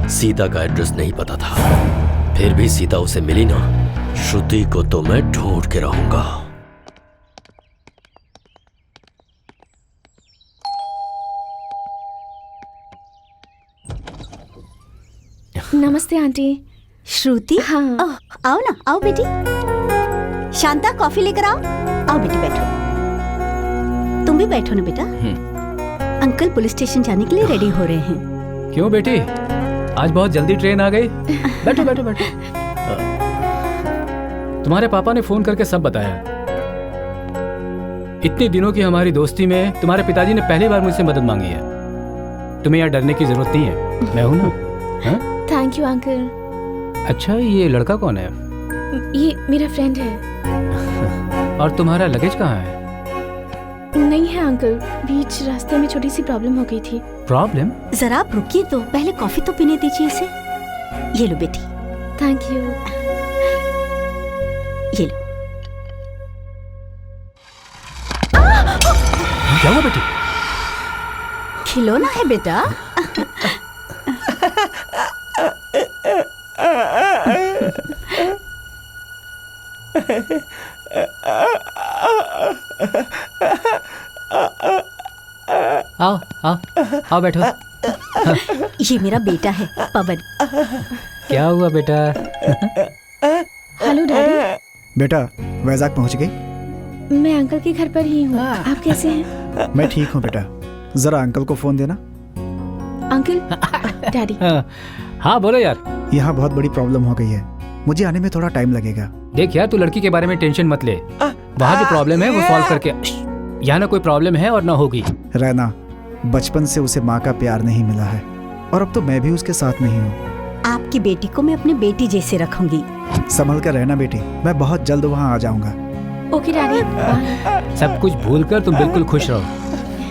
Speaker 1: सीता का एड्रेस नहीं पता था। फिर भी सीता उसे मिली ना। श्रुति को तो मैं ढूंढ के रहूंगा।
Speaker 3: नमस्ते आंटी।
Speaker 5: श्रुति?
Speaker 3: हाँ।
Speaker 5: आओ ना, आओ बेटी। शांता, कॉफी लेकर आओ। आओ बेटी, बैठो। तुम भी बैठो ना बेटा। अंकल पुलिस स्टेशन जाने के लिए रेडी हो रहे हैं।
Speaker 2: क्यों बेटी, आज बहुत जल्दी ट्रेन आ गई? बैठो बैठो बैठो। तुम्हारे पापा ने फोन करके सब बताया। इतने दिनों की हमारी दोस्ती में तुम्हारे पिताजी ने पहली बार मुझसे मदद मांगी है। तुम्हें यहाँ डरने की जरूरत नहीं है, मैं हूं ना।
Speaker 3: Thank you uncle.
Speaker 2: अच्छा, ये लड़का कौन है?
Speaker 3: ये मेरा फ्रेंड है।
Speaker 2: और तुम्हारा लगेज कहाँ है?
Speaker 3: नहीं है अंकल, बीच रास्ते में छोटी सी प्रॉब्लम हो गई थी।
Speaker 2: प्रॉब्लम?
Speaker 5: जरा आप रुकिए तो, पहले कॉफी तो पीने दीजिए इसे। ये लो बेटी।
Speaker 3: Thank you.
Speaker 5: ये लो।
Speaker 2: क्या हुआ बेटी?
Speaker 5: खिलौना है बेटा।
Speaker 2: आओ आओ आओ बैठो।
Speaker 5: ये मेरा बेटा है पवन।
Speaker 2: क्या हुआ बेटा?
Speaker 3: Hello daddy.
Speaker 8: बेटा वैजाग पहुंच गई?
Speaker 3: मैं अंकल के घर पर ही हूँ। आप कैसे हैं?
Speaker 8: मैं ठीक हूँ बेटा, जरा अंकल को फोन देना।
Speaker 3: Uncle, daddy.
Speaker 2: हाँ बोलो यार।
Speaker 8: यहाँ बहुत बड़ी प्रॉब्लम हो गई है, मुझे आने में थोड़ा टाइम लगेगा।
Speaker 2: देख यार, तू लड़की के बारे में टेंशन मत ले। वहाँ जो प्रॉब्लम है वो सॉल्व करके, यहाँ ना कोई प्रॉब्लम है और ना होगी।
Speaker 8: रहना, बचपन से उसे माँ का प्यार नहीं मिला है और अब तो मैं भी उसके साथ नहीं हूँ।
Speaker 5: आपकी बेटी को मैं अपनी बेटी जैसे रखूंगी।
Speaker 8: संभल कर रहना बेटी, मैं बहुत जल्द वहाँ आ जाऊंगा।
Speaker 3: Okay daddy, bye.
Speaker 2: सब कुछ भूलकर तुम बिल्कुल खुश रहो।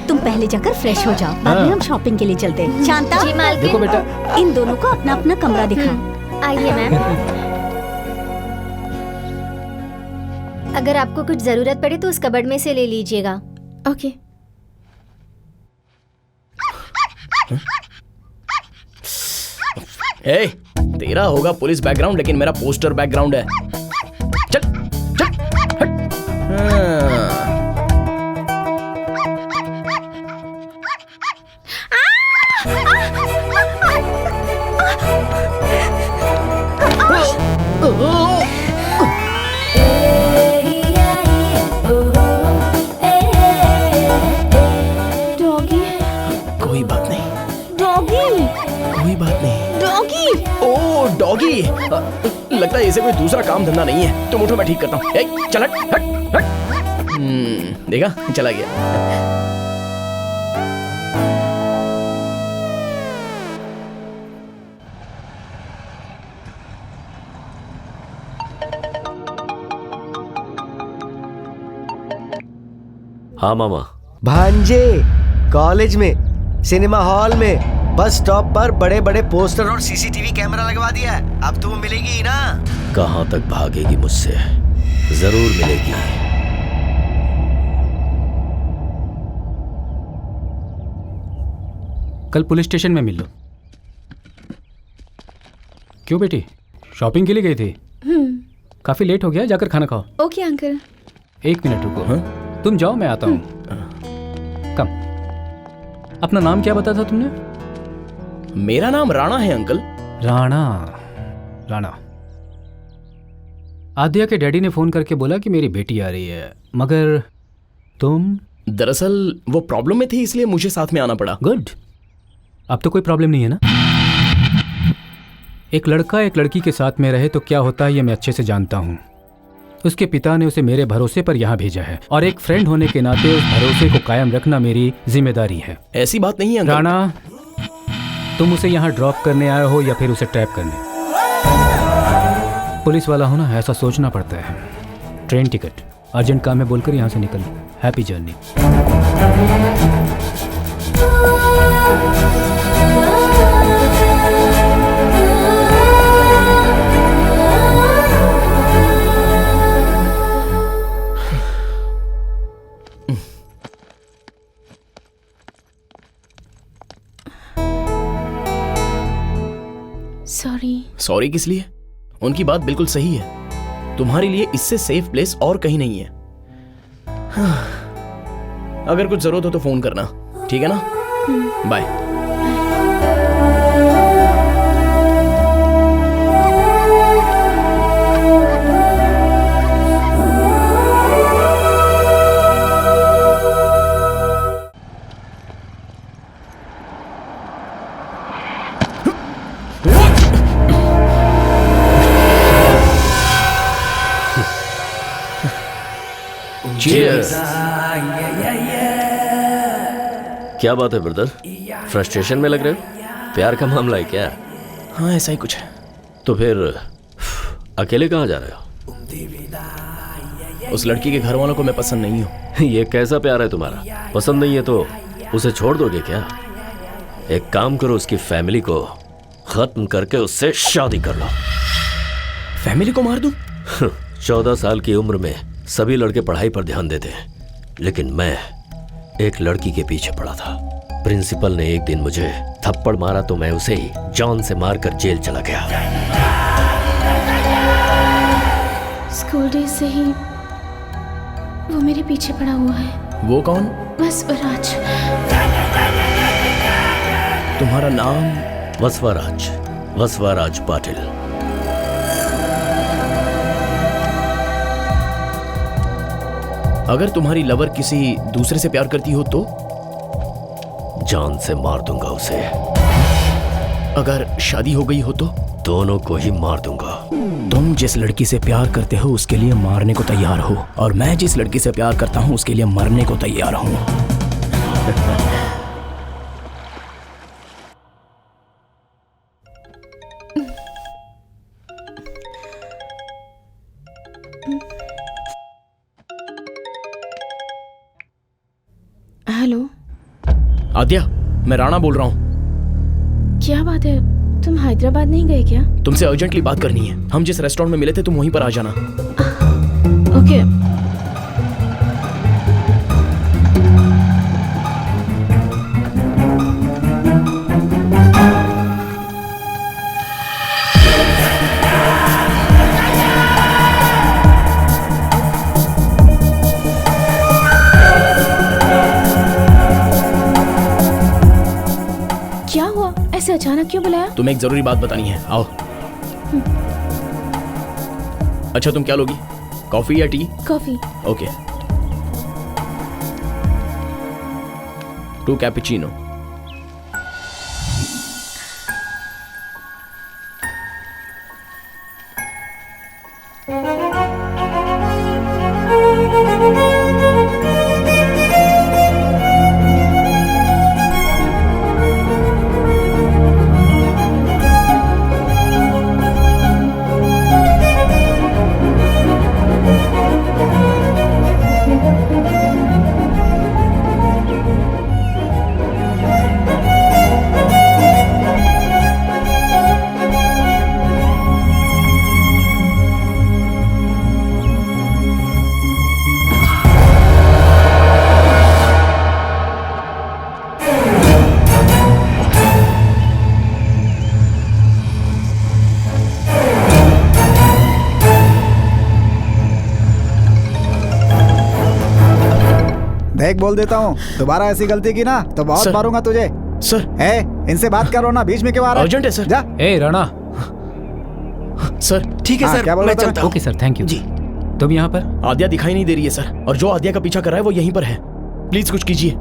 Speaker 5: तुम पहले जाकर फ्रेश हो जाओ, बाद में हम शॉपिंग के लिए चलते हैं। शांता,
Speaker 4: जी मालकिन।
Speaker 2: देखो बेटा,
Speaker 5: इन दोनों को अपना अपना कमरा दिखाओ।
Speaker 4: आइए मैम। अगर आपको कुछ जरूरत पड़े तो उस कबर्ड में से ले लीजिएगा।
Speaker 3: ओके।
Speaker 11: ए, तेरा होगा पुलिस बैकग्राउंड लेकिन मेरा पोस्टर बैकग्राउंड है। चल चल हट। इसे कोई दूसरा काम धंधा नहीं है। तुम उठो, मैं ठीक करता हूँ। चल हट हट हट। देखा, चला गया।
Speaker 1: हाँ मामा।
Speaker 6: भांजे, कॉलेज में, सिनेमा हॉल में, बस स्टॉप पर बड़े बड़े पोस्टर और सीसीटीवी कैमरा लगवा दिया है। अब तो वो मिलेगी ही ना।
Speaker 1: कहाँ तक भागेगी मुझसे? जरूर मिलेगी।
Speaker 2: कल पुलिस स्टेशन में मिल लो। क्यों बेटी, शॉपिंग के लिए गई थी? काफी लेट हो गया, जाकर खाना खाओ।
Speaker 3: Okay uncle.
Speaker 2: 1 मिनट रुको। हाँ? तुम जाओ, मैं आता हूँ। कम। अपना नाम क्या बताया था तुमने?
Speaker 11: मेरा नाम राणा है अंकल।
Speaker 2: राणा। राणा। आद्या के डैडी ने फोन करके बोला कि मेरी बेटी आ रही है, मगर तुम?
Speaker 11: दरअसल वो प्रॉब्लम में थी, इसलिए मुझे साथ में आना पड़ा।
Speaker 2: गुड। अब तो कोई प्रॉब्लम नहीं है ना? एक लड़का एक लड़की के साथ में रहे तो क्या होता है, ये मैं अच्छे से जानता हूँ। उसके पिता ने उसे मेरे भरोसे पर यहाँ भेजा है, और एक फ्रेंड होने के नाते उस भरोसे को कायम रखना मेरी जिम्मेदारी है।
Speaker 11: ऐसी बात नहीं है
Speaker 2: राणा, तुम उसे यहाँ ड्रॉप करने आए हो या फिर उसे ट्रैप करने? पुलिस वाला हो ना, ऐसा सोचना पड़ता है। ट्रेन टिकट, अर्जेंट काम है बोलकर यहाँ से निकल। Happy journey.
Speaker 11: सॉरी किस लिए? उनकी बात बिल्कुल सही है। तुम्हारे लिए इससे सेफ प्लेस और कहीं नहीं है। अगर कुछ जरूरत हो तो फोन करना, ठीक है ना? बाय।
Speaker 1: क्या बात है ब्रदर, फ्रस्ट्रेशन में लग रहे हो? प्यार का मामला है क्या?
Speaker 11: हाँ, ऐसा ही कुछ है।
Speaker 1: तो फिर अकेले कहाँ जा रहे हो?
Speaker 11: उस लड़की के घर वालों को मैं पसंद नहीं हूँ।
Speaker 1: ये कैसा प्यार है तुम्हारा? पसंद नहीं है तो उसे छोड़ दोगे क्या? एक काम करो, उसकी फैमिली को खत्म करके उससे शादी कर लो।
Speaker 11: फैमिली को मार दूं?
Speaker 1: 14 साल की उम्र में सभी लड़के पढ़ाई पर ध्यान देते हैं, लेकिन मैं एक लड़की के पीछे पड़ा था। प्रिंसिपल ने एक दिन मुझे थप्पड़ मारा तो मैं उसे ही जान से मारकर जेल चला गया।
Speaker 3: स्कूल डेज से ही वो मेरे पीछे पड़ा हुआ है।
Speaker 11: वो कौन?
Speaker 3: वसवराज।
Speaker 11: तुम्हारा नाम?
Speaker 1: वसवराज, वसवराज पाटिल।
Speaker 11: अगर तुम्हारी लवर किसी दूसरे से प्यार करती हो तो?
Speaker 1: जान से मार दूंगा उसे।
Speaker 11: अगर शादी हो गई हो तो?
Speaker 1: दोनों को ही मार दूंगा।
Speaker 11: तुम जिस लड़की से प्यार करते हो उसके लिए मारने को तैयार हो, और मैं जिस लड़की से प्यार करता हूँ उसके लिए मरने को तैयार हूँ।
Speaker 3: हेलो
Speaker 11: आद्या, मैं राणा बोल रहा हूँ।
Speaker 3: क्या बात है, तुम हैदराबाद नहीं गए क्या?
Speaker 11: तुमसे अर्जेंटली बात करनी है। हम जिस रेस्टोरेंट में मिले थे तुम वहीं पर आ जाना।
Speaker 3: ओके। क्या हुआ, ऐसे अचानक क्यों बुलाया?
Speaker 11: तुम्हें एक जरूरी बात बतानी है, आओ। अच्छा, तुम क्या लोगी, कॉफी या टी?
Speaker 3: कॉफी।
Speaker 11: ओके। 2 कैपुचिनो।
Speaker 8: देख बोल देता हूँ, दोबारा ऐसी गलती की ना तो बहुत
Speaker 11: सर।
Speaker 8: मारूंगा तुझे।
Speaker 11: सर
Speaker 8: इनसे बात करो ना, बीच में क्यों आ रहा है?
Speaker 11: अर्जेंट है सर।
Speaker 8: जा।
Speaker 2: ए राणा।
Speaker 11: सर
Speaker 6: ठीक है
Speaker 8: हाँ,
Speaker 6: सर,
Speaker 8: क्या बोल
Speaker 6: मैं
Speaker 8: रहा था?
Speaker 6: चलता हूँ।
Speaker 2: ओके सर, थैंक यू
Speaker 6: जी।
Speaker 2: तुम यहाँ पर?
Speaker 11: आद्या दिखाई नहीं दे रही है सर, और जो आद्या का पीछा कर रहा है वो यहीं पर है। प्लीज कुछ कीजिए,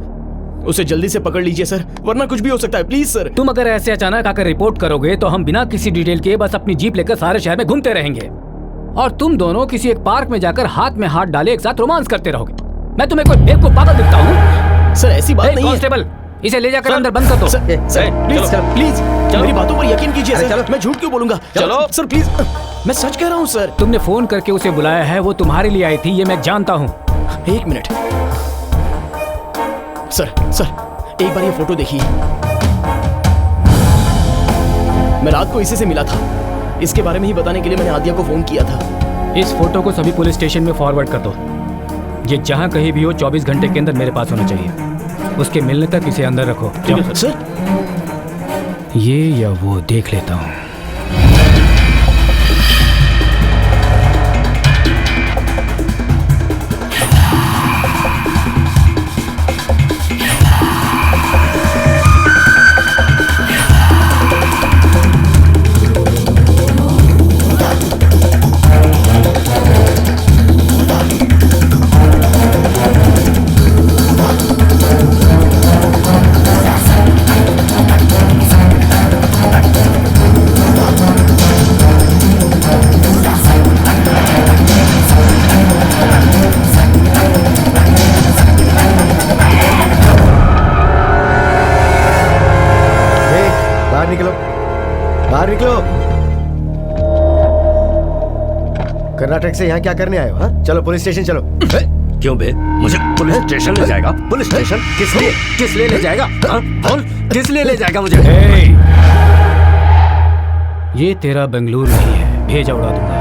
Speaker 11: उसे जल्दी से पकड़ लीजिए सर, वरना कुछ भी हो सकता है। Please sir.
Speaker 2: तुम अगर ऐसे अचानक आकर रिपोर्ट करोगे तो हम बिना किसी डिटेल के बस अपनी जीप लेकर सारे शहर में घूमते रहेंगे और तुम दोनों किसी एक पार्क में जाकर हाथ में हाथ डाले एक साथ रोमांस करते रहोगे। मैं तुम्हें कोई बेवकूफ पागल दिखता हूँ?
Speaker 11: सर ऐसी बात नहीं है।
Speaker 2: कांस्टेबल, इसे ले जाकर अंदर बंद कर दो।
Speaker 11: सर प्लीज प्लीज मेरी बातों पर यकीन कीजिए सर, मैं झूठ क्यों बोलूंगा? चलो सर प्लीज, मैं सच कह रहा हूँ सर।
Speaker 2: तुमने फोन करके उसे बुलाया है, वो तुम्हारे लिए आई थी, ये मैं जानता हूँ।
Speaker 11: एक मिनट सर, एक बार ये फोटो देखिए। मैं रात को इसी से मिला था, इसके बारे में ही बताने के लिए मैंने आद्या को फोन किया था।
Speaker 2: इस फोटो को सभी पुलिस स्टेशन में फॉरवर्ड कर दो। ये जहाँ कहीं भी हो 24 घंटे के अंदर मेरे पास होना चाहिए। उसके मिलने तक इसे अंदर रखो।
Speaker 11: सर
Speaker 2: ये या वो देख लेता हूँ।
Speaker 6: बाहर निकलो, बाहर निकलो। कर्नाटक से यहाँ क्या करने आए हो? हाँ? चलो पुलिस स्टेशन चलो।
Speaker 1: क्यों बे? मुझे पुलिस स्टेशन ले जाएगा? पुलिस स्टेशन किस लिए ले जाएगा? हाँ? बोल, किस लिए ले जाएगा मुझे?
Speaker 2: ये तेरा बेंगलुरु नहीं है, भेजा उड़ा दूंगा।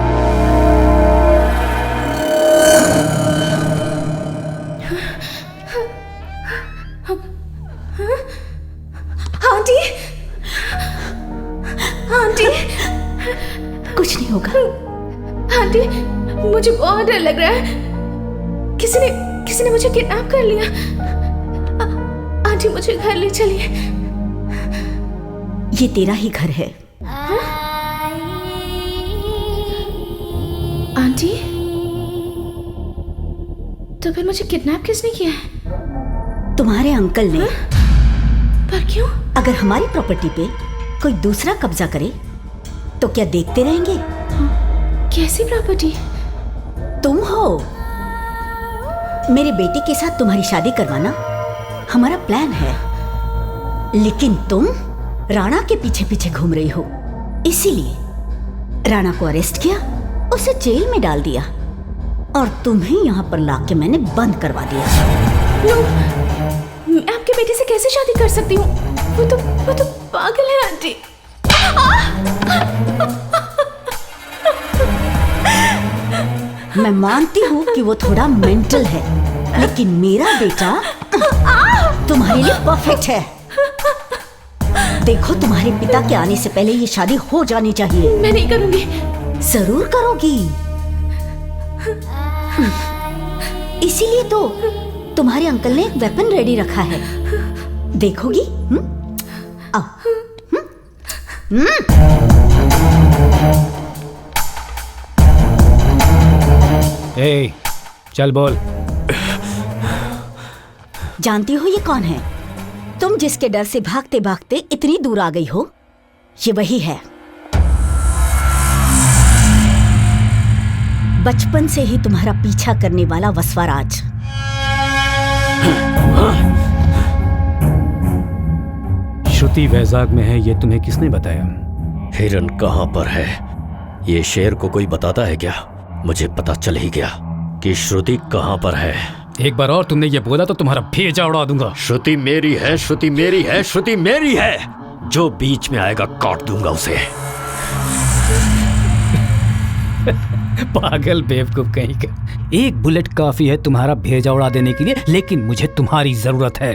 Speaker 3: आंटी, आंटी,
Speaker 5: कुछ नहीं होगा।
Speaker 3: आंटी, मुझे बहुत डर लग रहा है। किसी ने मुझे किडनैप कर लिया। आंटी मुझे घर ले चलिए।
Speaker 5: ये तेरा ही घर है।
Speaker 3: आंटी, तो फिर मुझे किडनैप किसने किया है?
Speaker 5: तुम्हारे अंकल ने।
Speaker 3: पर क्यों?
Speaker 5: अगर हमारी प्रॉपर्टी पे कोई दूसरा कब्जा करे तो क्या देखते रहेंगे?
Speaker 3: कैसी प्रॉपर्टी?
Speaker 5: तुम हो। मेरे बेटे के साथ तुम्हारी शादी करवाना हमारा प्लान है, लेकिन तुम राणा के पीछे पीछे घूम रही हो, इसीलिए राणा को अरेस्ट किया, उसे जेल में डाल दिया और तुम्हें यहाँ पर लाके मैंने बंद करवा दिया।
Speaker 3: मैं आपके बेटे से कैसे शादी कर सकती हूँ? वो तो पागल है आंटी।
Speaker 5: मैं मानती हूँ कि वो थोड़ा मेंटल है, लेकिन मेरा बेटा तुम्हारे लिए परफेक्ट है। देखो, तुम्हारे पिता के आने से पहले ये शादी हो जानी चाहिए।
Speaker 3: मैं नहीं करूँगी।
Speaker 5: जरूर करोगी, इसीलिए तो तुम्हारे अंकल ने एक वेपन रेडी रखा है। देखोगी? आओ।
Speaker 2: ए, चल बोल।
Speaker 5: जानती हो ये कौन है? तुम जिसके डर से भागते भागते इतनी दूर आ गई हो, ये वही है। बचपन से ही तुम्हारा पीछा करने वाला वसवाराज।
Speaker 2: श्रुति वैजाग में है, ये तुम्हें किसने बताया?
Speaker 1: हिरन कहाँ पर है? ये शेर को कोई बताता है क्या? मुझे पता चल ही गया कि श्रुति कहाँ पर है।
Speaker 2: एक बार और तुमने ये बोला तो तुम्हारा भेजा उड़ा दूंगा।
Speaker 1: श्रुति मेरी है, श्रुति मेरी है, श्रुति मेरी है। जो बीच में आएगा काट दूंगा उसे।
Speaker 2: पागल बेवकूफ कहीं का। एक बुलेट काफी है तुम्हारा भेजा उड़ा देने के लिए, लेकिन मुझे तुम्हारी जरूरत है।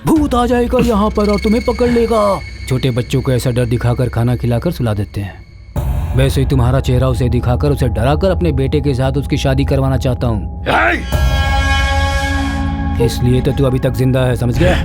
Speaker 2: भूत आ जाएगा यहाँ पर और तुम्हें पकड़ लेगा। छोटे बच्चों को ऐसा डर दिखाकर खाना खिलाकर सुला देते हैं, वैसे ही तुम्हारा चेहरा उसे दिखाकर उसे डराकर अपने बेटे के साथ उसकी शादी करवाना चाहता हूँ। इसलिए तो तू अभी तक जिंदा है, समझ गया?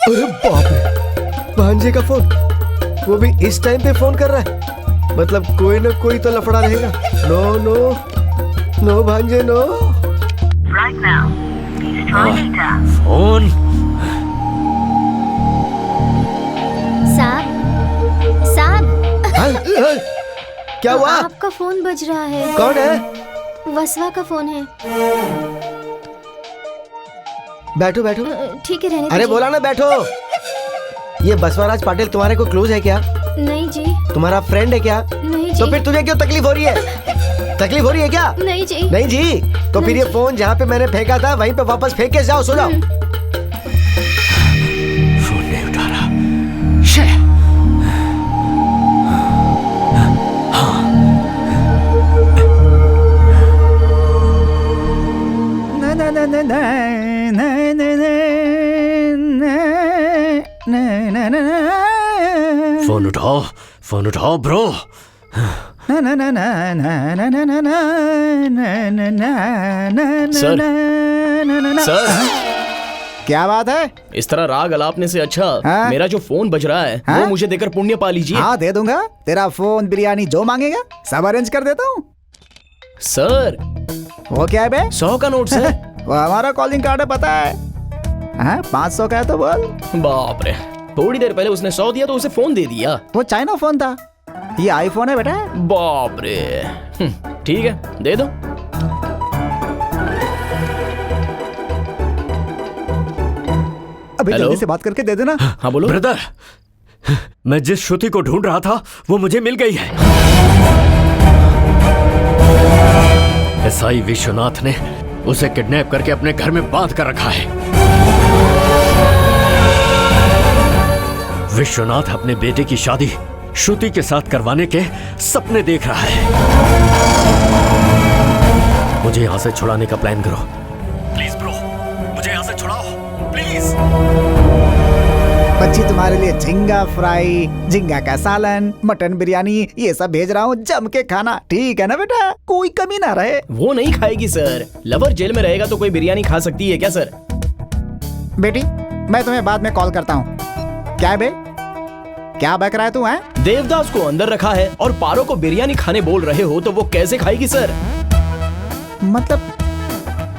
Speaker 6: अरे बाप रे, भांजे का फोन, वो भी इस टाइम पे फोन कर रहा है। मतलब कोई ना कोई तो लफड़ा रहेगा। नो नो नो भांजे नो।
Speaker 10: फोन।
Speaker 4: साहब साहब,
Speaker 6: हाँ, क्या हुआ?
Speaker 4: आपका फोन बज रहा है।
Speaker 6: कौन है?
Speaker 4: वसवा का फोन है।
Speaker 6: बैठो बैठो।
Speaker 4: ठीक है, रहने
Speaker 6: अरे
Speaker 4: दीजिए।
Speaker 6: बोला ना बैठो। ये बसवराज पाटिल तुम्हारे को क्लोज है क्या?
Speaker 4: नहीं जी।
Speaker 6: तुम्हारा फ्रेंड है क्या?
Speaker 4: नहीं जी।
Speaker 6: तो फिर तुझे क्यों तकलीफ हो रही है? तकलीफ हो रही है क्या?
Speaker 4: नहीं जी।
Speaker 6: नहीं जी, तो फिर ये फोन जहाँ पे मैंने फेंका था वहीं पे वापस फेंक के जाओ, सो जाओ।
Speaker 10: फोन नहीं उठा रहा। शे। फोन उठाओ, फोन उठाओ ब्रो।
Speaker 11: सर, सर,
Speaker 8: क्या बात है?
Speaker 11: इस तरह राग अलापने से अच्छा
Speaker 8: हाँ?
Speaker 11: मेरा जो फोन बज रहा है वो मुझे देकर पुण्य पा लीजिए।
Speaker 8: हाँ दे दूंगा। तेरा फोन, बिरयानी जो मांगेगा सब अरेंज कर देता हूँ।
Speaker 11: सर,
Speaker 8: वो क्या है बे?
Speaker 11: 100 का नोट सर।
Speaker 8: वो हमारा कॉलिंग कार्ड है, पता है? हाँ, 500 का है तो बोल।
Speaker 11: बाप रे, थोड़ी देर पहले उसने 100 दिया तो उसे फोन दे दिया।
Speaker 8: वो चाइना फोन था, ये आईफोन है बेटा।
Speaker 11: बाप रे। ठीक है, दे दो।
Speaker 8: अभी
Speaker 11: हेलो?
Speaker 8: जल्दी से बात करके दे देना।
Speaker 11: हाँ बोलो।
Speaker 1: ब्रदर, मैं जिस श्रुति को ढूंढ रहा था वो मुझे मिल गई है। एसआई विश्वनाथ ने उसे किडनैप करके अपने घर में बांध कर रखा है। विश्वनाथ अपने बेटे की शादी श्रुति के साथ करवाने के सपने देख रहा है। मुझे यहां से छुड़ाने का प्लान करो प्लीज ब्रो, मुझे यहां से छुड़ाओ प्लीज।
Speaker 8: बच्ची तुम्हारे लिए झींगा फ्राई, झींगा का सालन, मटन बिरयानी ये सब भेज रहा हूँ, जम के खाना, ठीक है ना बेटा? कोई कमी ना रहे।
Speaker 11: वो नहीं खाएगी सर। लवर जेल में रहेगा तो कोई बिरयानी खा सकती है क्या सर?
Speaker 8: बेटी मैं तुम्हें बाद में कॉल करता हूँ। क्या है बे, क्या बक रहा है तू? है
Speaker 11: देवदास को अंदर रखा है और पारो को बिरयानी खाने बोल रहे हो तो वो कैसे खाएगी सर?
Speaker 8: मतलब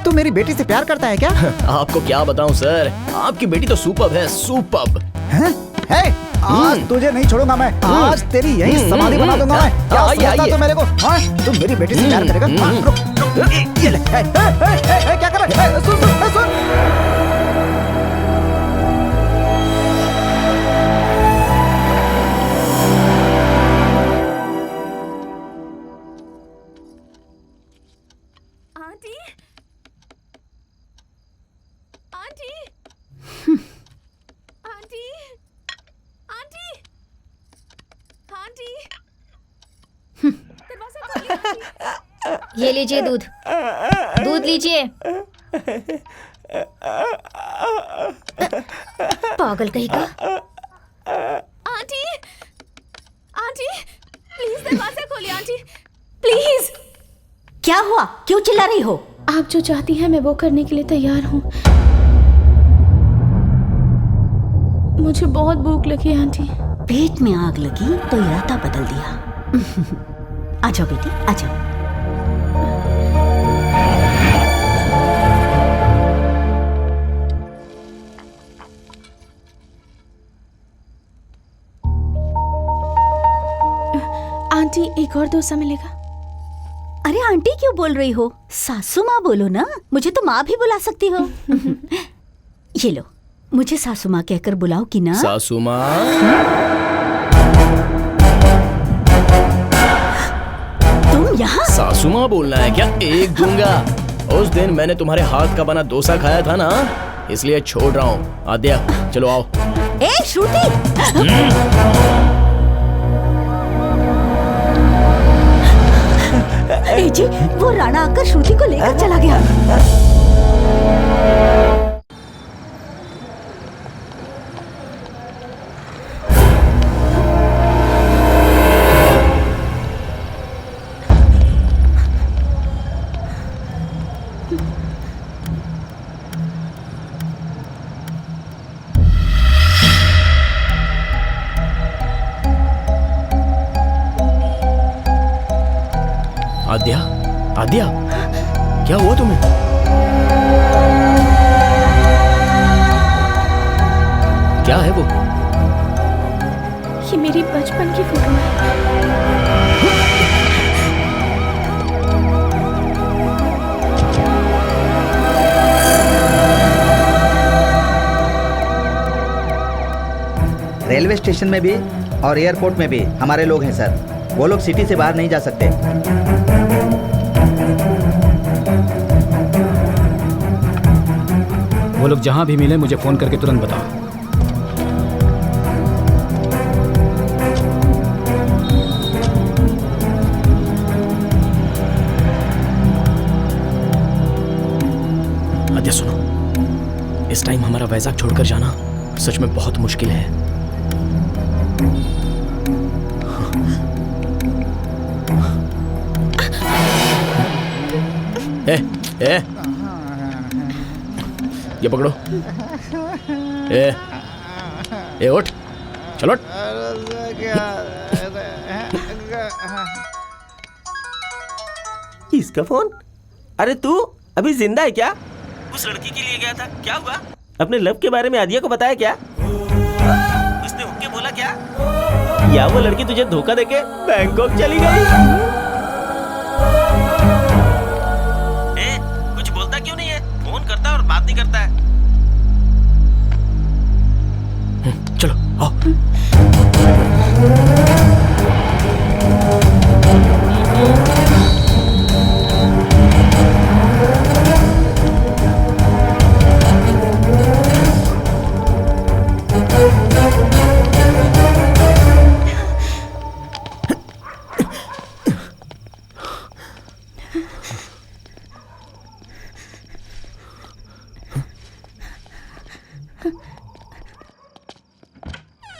Speaker 8: तू मेरी बेटी से प्यार करता है क्या?
Speaker 11: आपको क्या बताऊं सर, आपकी बेटी तो सुपर्ब है, सुपर्ब।
Speaker 8: है? आज तुझे नहीं छोड़ूंगा मैं, आज तेरी यही समाधि बना दूंगा मैं। क्या समझता तू मेरे को? हाँ, तू मेरी बेटी से प्यार करेगा? हाँ, रुक, ये ले, क्या कर रहा है? सुन, सुन।
Speaker 4: ये लीजिए दूध, दूध लीजिए। पागल कहीं का।
Speaker 3: आंटी, आंटी, प्लीज दरवाजा खोलिए आंटी, प्लीज।
Speaker 5: क्या हुआ? क्यों चिल्ला रही हो?
Speaker 3: आप जो चाहती हैं मैं वो करने के लिए तैयार हूँ। मुझे बहुत भूख लगी है आंटी।
Speaker 5: पेट में आग लगी तो इरादा बदल दिया। आ जाओ बेटी, आ जाओ।
Speaker 3: एक और डोसा मिलेगा?
Speaker 5: अरे आंटी क्यों बोल रही हो? सासू माँ बोलो ना, मुझे तो माँ भी बुला सकती हो। ये लो, मुझे सासू माँ कहकर बुलाओ कि ना।
Speaker 11: सासू माँ,
Speaker 5: तुम यहाँ?
Speaker 11: सासू माँ बोलना है क्या? एक दूंगा। उस दिन मैंने तुम्हारे हाथ का बना डोसा खाया था ना, इसलिए छोड़ रहा हूँ। आद्या चलो आओ।
Speaker 5: ए श्रुति, ए जी, वो राणा आकर श्रुति को लेकर चला गया।
Speaker 11: आद्या, आद्या, क्या हुआ तुम्हें? क्या है वो?
Speaker 3: ये मेरी बचपन की फोटो है।
Speaker 7: रेलवे स्टेशन में भी और एयरपोर्ट में भी हमारे लोग हैं सर। वो लोग सिटी से बाहर नहीं जा सकते।
Speaker 2: वो लोग जहां भी मिले मुझे फोन करके तुरंत बताओ।
Speaker 11: आद्या सुनो, इस टाइम हमारा वैजाग छोड़कर जाना सच में बहुत मुश्किल है। ए, ये पकड़ो। ए उठ, चलो उठ।
Speaker 9: इसका फोन? अरे तू अभी जिंदा है क्या? उस लड़की के लिए गया था, क्या हुआ? अपने लव के बारे में आदिया को बताया क्या? उसने होके बोला क्या? या वो लड़की तुझे धोखा देके बैंकॉक चली गई? कुछ बोलता क्यों नहीं है? फोन करता और बात नहीं करता है।
Speaker 11: चलो आओ।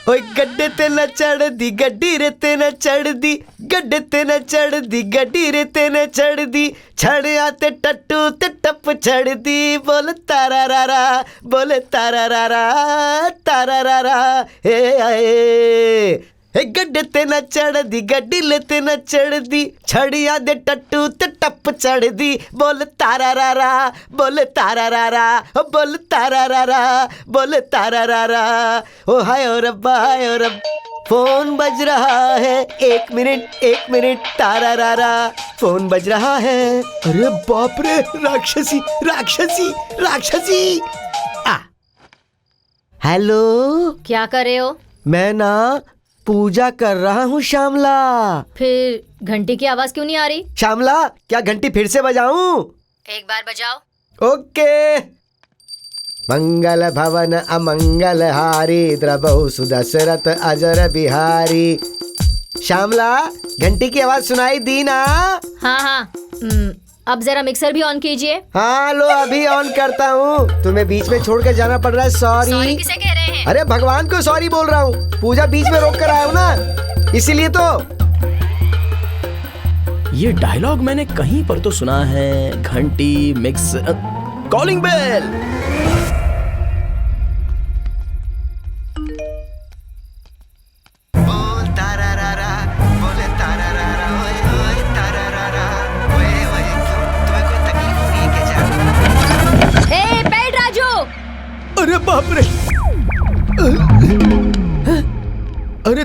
Speaker 6: ओए गड्ढे ते न चढ़ दी गड्डी रे ते न चढ़ दी, गड्ढे ते न चढ़ दी गड्डी रे ते न चढ़ दी, छड़ आते टट्टू ते टप चढ़ दी, बोल तारा रारा बोले तारा रारा तारा रारा हे आए। गड्ढे ते न चढ़ दी गड्डी ले ते न चढ़ दी, छड़िया दे टट्टू ते टप चढ़ दी, बोल तारा रारा बोले तारा रारा बोल तारा रारा बोले तारा रारा। ओ हाय ओ रब्बा हाय ओ रब, फोन बज रहा है, एक मिनट तारा रारा फोन बज रहा है। अरे बाप रे, राक्षसी राक्षसी राक्षसी। हेलो,
Speaker 4: क्या कर रहे हो?
Speaker 6: मैं ना पूजा कर रहा हूँ श्यामला।
Speaker 4: फिर घंटी की आवाज क्यों नहीं आ रही?
Speaker 6: श्यामला, क्या घंटी फिर से बजाऊं?
Speaker 4: एक बार बजाओ।
Speaker 6: ओके। मंगल भवन अमंगल हारी, द्रबहु सुदशरथ अजर बिहारी। श्यामला, घंटी की आवाज सुनाई दी ना?
Speaker 4: हाँ। अब जरा मिक्सर भी ऑन कीजिए।
Speaker 6: हाँ लो, अभी ऑन करता हूँ। तुम्हें बीच में छोड़ कर जाना पड़ रहा है, सॉरी।
Speaker 4: किसे कह रहे हैं?
Speaker 6: अरे भगवान को सॉरी बोल रहा हूँ, पूजा बीच में रोक कर आया हूँ ना, इसीलिए तो।
Speaker 11: ये डायलॉग मैंने कहीं पर तो सुना है। घंटी, मिक्स, कॉलिंग बेल।
Speaker 6: अरे बाप रे, अरे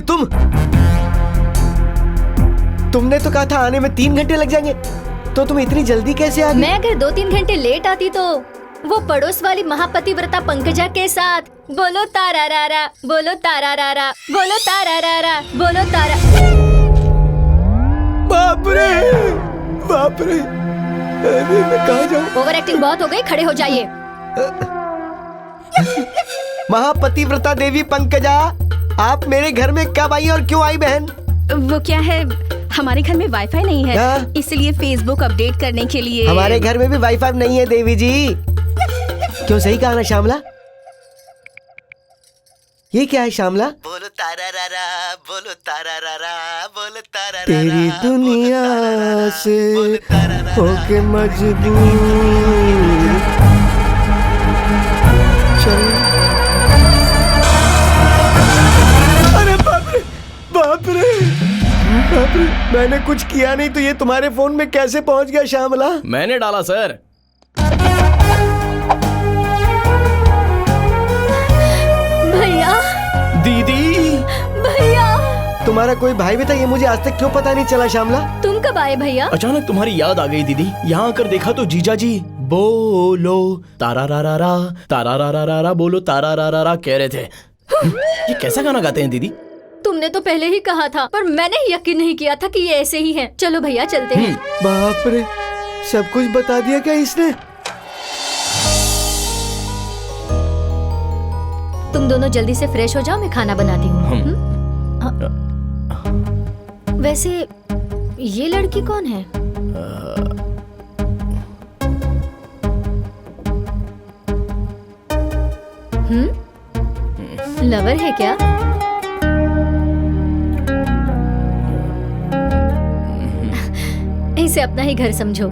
Speaker 6: तुमने कहा था आने में 3 घंटे लग जाएंगे, तो तुम इतनी जल्दी कैसे आ गई?
Speaker 4: मैं अगर 2-3 घंटे लेट आती तो वो पड़ोस वाली महापतिव्रता पंकजा के साथ बोलो तारा रारा, बोलो तारा रारा, बोलो तारा रारा, बोलो तारा।
Speaker 6: बाप रे, बाप रे, अरे मैं कहाँ जाऊँ?
Speaker 4: ओवर एक्टिंग बहुत हो गई, खड़े हो जाइए।
Speaker 6: महापतिव्रता देवी पंकजा, आप मेरे घर में कब आई और क्यों आई बहन?
Speaker 3: वो क्या है, हमारे घर में वाईफाई नहीं है, इसलिए फेसबुक अपडेट करने के लिए।
Speaker 6: हमारे घर में भी वाईफाई नहीं है देवी जी। क्यों, सही कहा ना श्यामला? ये क्या है श्यामला?
Speaker 14: बोलो तारा रारा, बोलो तारा रारा, बोलो तारा रारा,
Speaker 6: तेरी दुनिया से होके मजबूर चल। अरे बाप रे, बाप रे, बाप रे, मैंने कुछ किया नहीं तो ये तुम्हारे फोन में कैसे पहुंच गया श्यामला?
Speaker 11: मैंने डाला सर।
Speaker 4: भैया,
Speaker 6: दीदी,
Speaker 4: भैया,
Speaker 6: तुम्हारा कोई भाई भी था, ये मुझे आज तक क्यों पता नहीं चला श्यामला?
Speaker 4: तुम कब आए भैया?
Speaker 11: अचानक तुम्हारी याद आ गई दीदी। यहाँ आकर देखा तो जीजा जी बोलो तारा रा रा रा, तारा रा रा रा रा, बोलो तारा रा रा रा कह रहे थे। ये कैसा गाना गाते हैं दीदी?
Speaker 4: तुमने तो पहले ही कहा था, पर मैंने यकीन नहीं किया था कि ये ऐसे ही हैं। चलो भैया चलते हैं।
Speaker 6: बाप रे, सब कुछ बता दिया क्या इसने?
Speaker 4: तुम दोनों जल्दी से फ्रेश हो जाओ, मैं खाना बनाती हूँ। वैसे ये लड़की कौन है? लवर है क्या? इसे अपना ही घर समझो,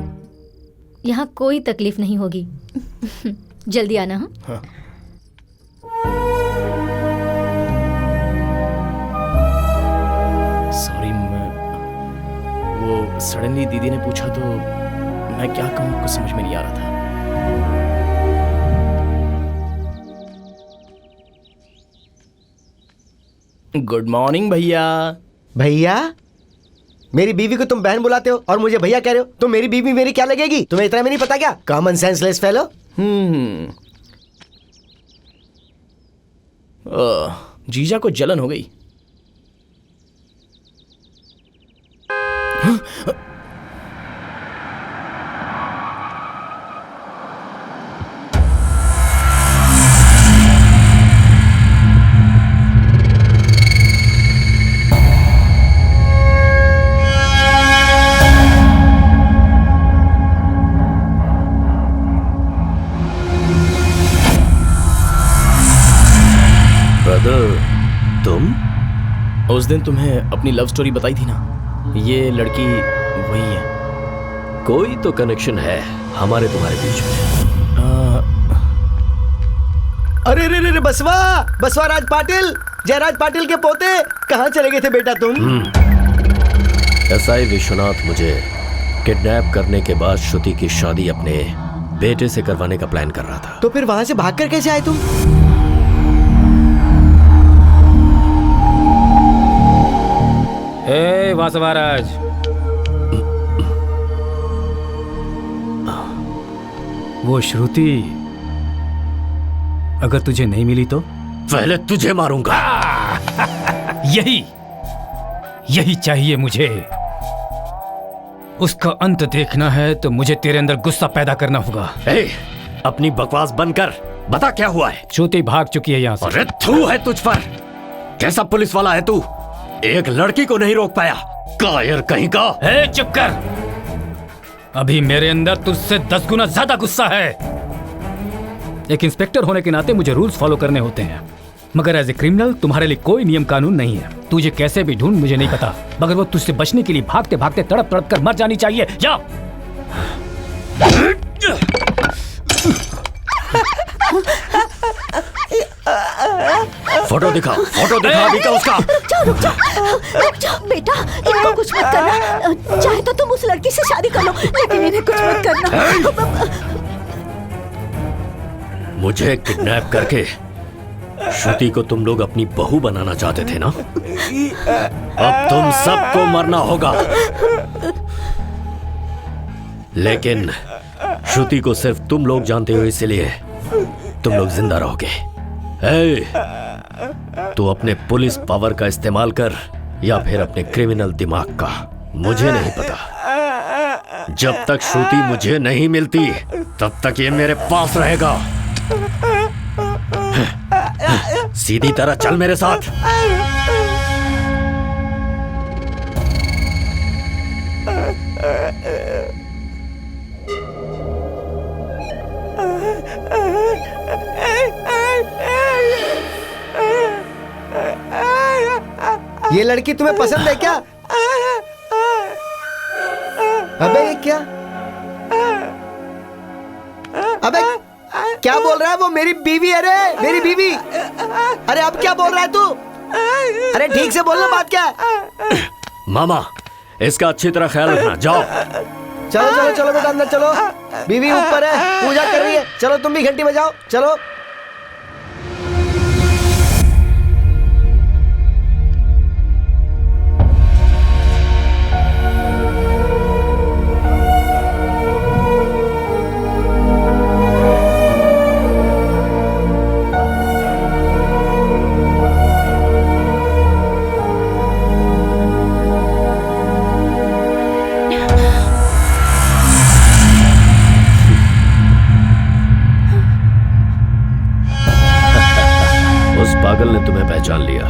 Speaker 4: यहाँ कोई तकलीफ नहीं होगी। जल्दी आना। हाँ,
Speaker 11: सॉरी, वो सडनली दीदी ने पूछा तो मैं क्या कहूँ, कुछ समझ में नहीं आ रहा था। गुड मॉर्निंग भैया।
Speaker 6: भैया? मेरी बीवी को तुम बहन बुलाते हो और मुझे भैया कह रहे हो? तो मेरी बीवी मेरी क्या लगेगी? तुम्हें इतना भी नहीं पता क्या? Common senseless fellow.
Speaker 11: जीजा को जलन हो गई।
Speaker 1: तुम
Speaker 11: उस दिन तुम्हें अपनी लव स्टोरी बताई थी ना, ये लड़की वही है।
Speaker 1: कोई तो कनेक्शन है हमारे तुम्हारे बीच में।
Speaker 6: अरे रे रे, बसवा, बसवा राज पाटिल, जयराज पाटिल के पोते, कहाँ चले गए थे बेटा तुम?
Speaker 1: एसआई विश्वनाथ मुझे किडनैप करने के बाद श्रुति की शादी अपने बेटे से करवाने का प्लान कर रहा था।
Speaker 6: तो फिर वहां से भागकर कैसे आए तुम?
Speaker 2: ए वासवाराज, वो श्रुति अगर तुझे नहीं मिली तो
Speaker 1: पहले तुझे मारूंगा।
Speaker 2: यही चाहिए मुझे। उसका अंत देखना है तो मुझे तेरे अंदर गुस्सा पैदा करना होगा।
Speaker 1: अपनी बकवास बंद कर, बता क्या हुआ है?
Speaker 2: श्रुति भाग चुकी है यहाँ से।
Speaker 1: अरे थू है तुझ पर, कैसा पुलिस वाला है तू? एक लड़की को नहीं रोक पाया, कायर कहीं का।
Speaker 2: चुप कर, अभी मेरे अंदर तुझसे 10 गुना ज्यादा गुस्सा है। एक इंस्पेक्टर होने के नाते मुझे रूल्स फॉलो करने होते हैं, मगर एज ए क्रिमिनल तुम्हारे लिए कोई नियम कानून नहीं है। तुझे कैसे भी ढूंढ मुझे नहीं पता, मगर वो तुझसे बचने के लिए भागते भागते तड़प तड़प कर मर जानी चाहिए। जा।
Speaker 1: फोटो दिखाओ, फोटो दिखा अभी का उसका।
Speaker 5: रुक जाओ बेटा, इनको कुछ मत करना। चाहे तो तुम उस लड़की से शादी कर लो, लेकिन इन्हें कुछ मत करना।
Speaker 1: मुझे किडनैप करके श्रुति को तुम लोग अपनी बहू बनाना चाहते थे ना? अब तुम सबको मरना होगा। लेकिन श्रुति को सिर्फ तुम लोग जानते हो, इसलिए तुम लोग जिंदा रहोगे। तू अपने पुलिस पावर का इस्तेमाल कर या फिर अपने क्रिमिनल दिमाग का, मुझे नहीं पता। जब तक श्रुति मुझे नहीं मिलती तब तक ये मेरे पास रहेगा। सीधी तरह चल मेरे साथ।
Speaker 6: ये लड़की तुम्हें पसंद है क्या? अबे ये क्या? अबे क्या बोल रहा है वो? मेरी बीवी है रे, मेरी बीवी। अरे अब क्या बोल रहा है तू? अरे ठीक से बोलना, बात क्या है?
Speaker 1: मामा, इसका अच्छी तरह ख्याल रखना। जाओ।
Speaker 6: चलो चलो चलो बेटा, अंदर चलो। बीवी ऊपर है, पूजा कर रही है। चलो तुम भी घंटी बजाओ, चलो।
Speaker 1: पागल ने तुम्हें पहचान लिया।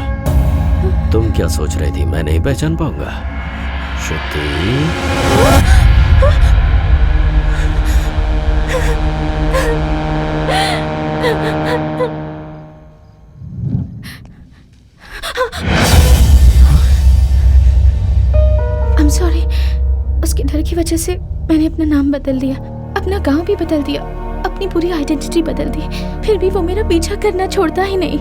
Speaker 1: तुम क्या सोच रही थी मैं नहीं पहचान पाऊंगा? श्रुति,
Speaker 3: I'm sorry। उसके डर की वजह से मैंने अपना नाम बदल दिया, अपना गांव भी बदल दिया, अपनी पूरी आइडेंटिटी बदल दी। फिर भी वो मेरा पीछा करना छोड़ता ही नहीं।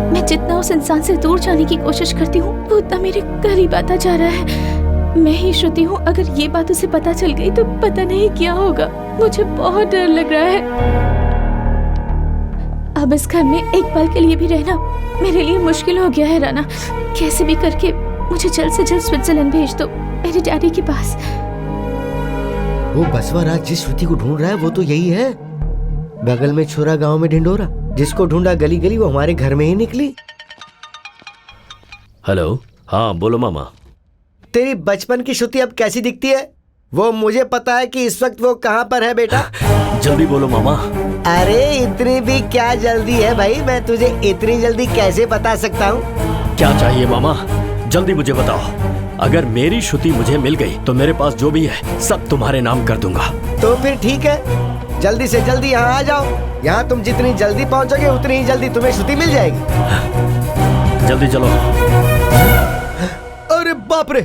Speaker 3: मैं जितना उस इंसान से दूर जाने की कोशिश करती हूँ वो उतना मेरे करीब आता जा रहा है। मैं ही श्रुति हूँ। अगर ये बात उसे पता चल गई तो पता नहीं क्या होगा। मुझे बहुत डर लग रहा है। अब इस घर में एक पल के लिए भी रहना मेरे लिए मुश्किल हो गया है। राना, कैसे भी करके मुझे जल्द से जल्द स्विट्जरलैंड भेज दो, मेरे डैडी के पास।
Speaker 6: वो बसवराज जिस श्रुति को ढूंढ रहा है वो तो यही है। बगल में छोरा, गांव में ढिंडोरा। जिसको ढूंढा गली गली वो हमारे घर में ही निकली।
Speaker 1: हेलो, हाँ बोलो मामा।
Speaker 6: तेरी बचपन की श्रुति अब कैसी दिखती है वो मुझे पता है कि इस वक्त वो कहाँ पर है बेटा।
Speaker 1: जल्दी बोलो मामा।
Speaker 6: अरे इतनी भी क्या जल्दी है भाई, मैं तुझे इतनी जल्दी कैसे बता सकता हूँ?
Speaker 1: क्या चाहिए मामा, जल्दी मुझे बताओ। अगर मेरी श्रुति मुझे मिल गई तो मेरे पास जो भी है सब तुम्हारे नाम कर दूंगा।
Speaker 6: तो फिर ठीक है, जल्दी से जल्दी यहाँ आ जाओ। यहाँ तुम जितनी जल्दी पहुँचोगे उतनी ही जल्दी तुम्हें श्रुति मिल जाएगी।
Speaker 1: जल्दी चलो।
Speaker 6: अरे बाप रे,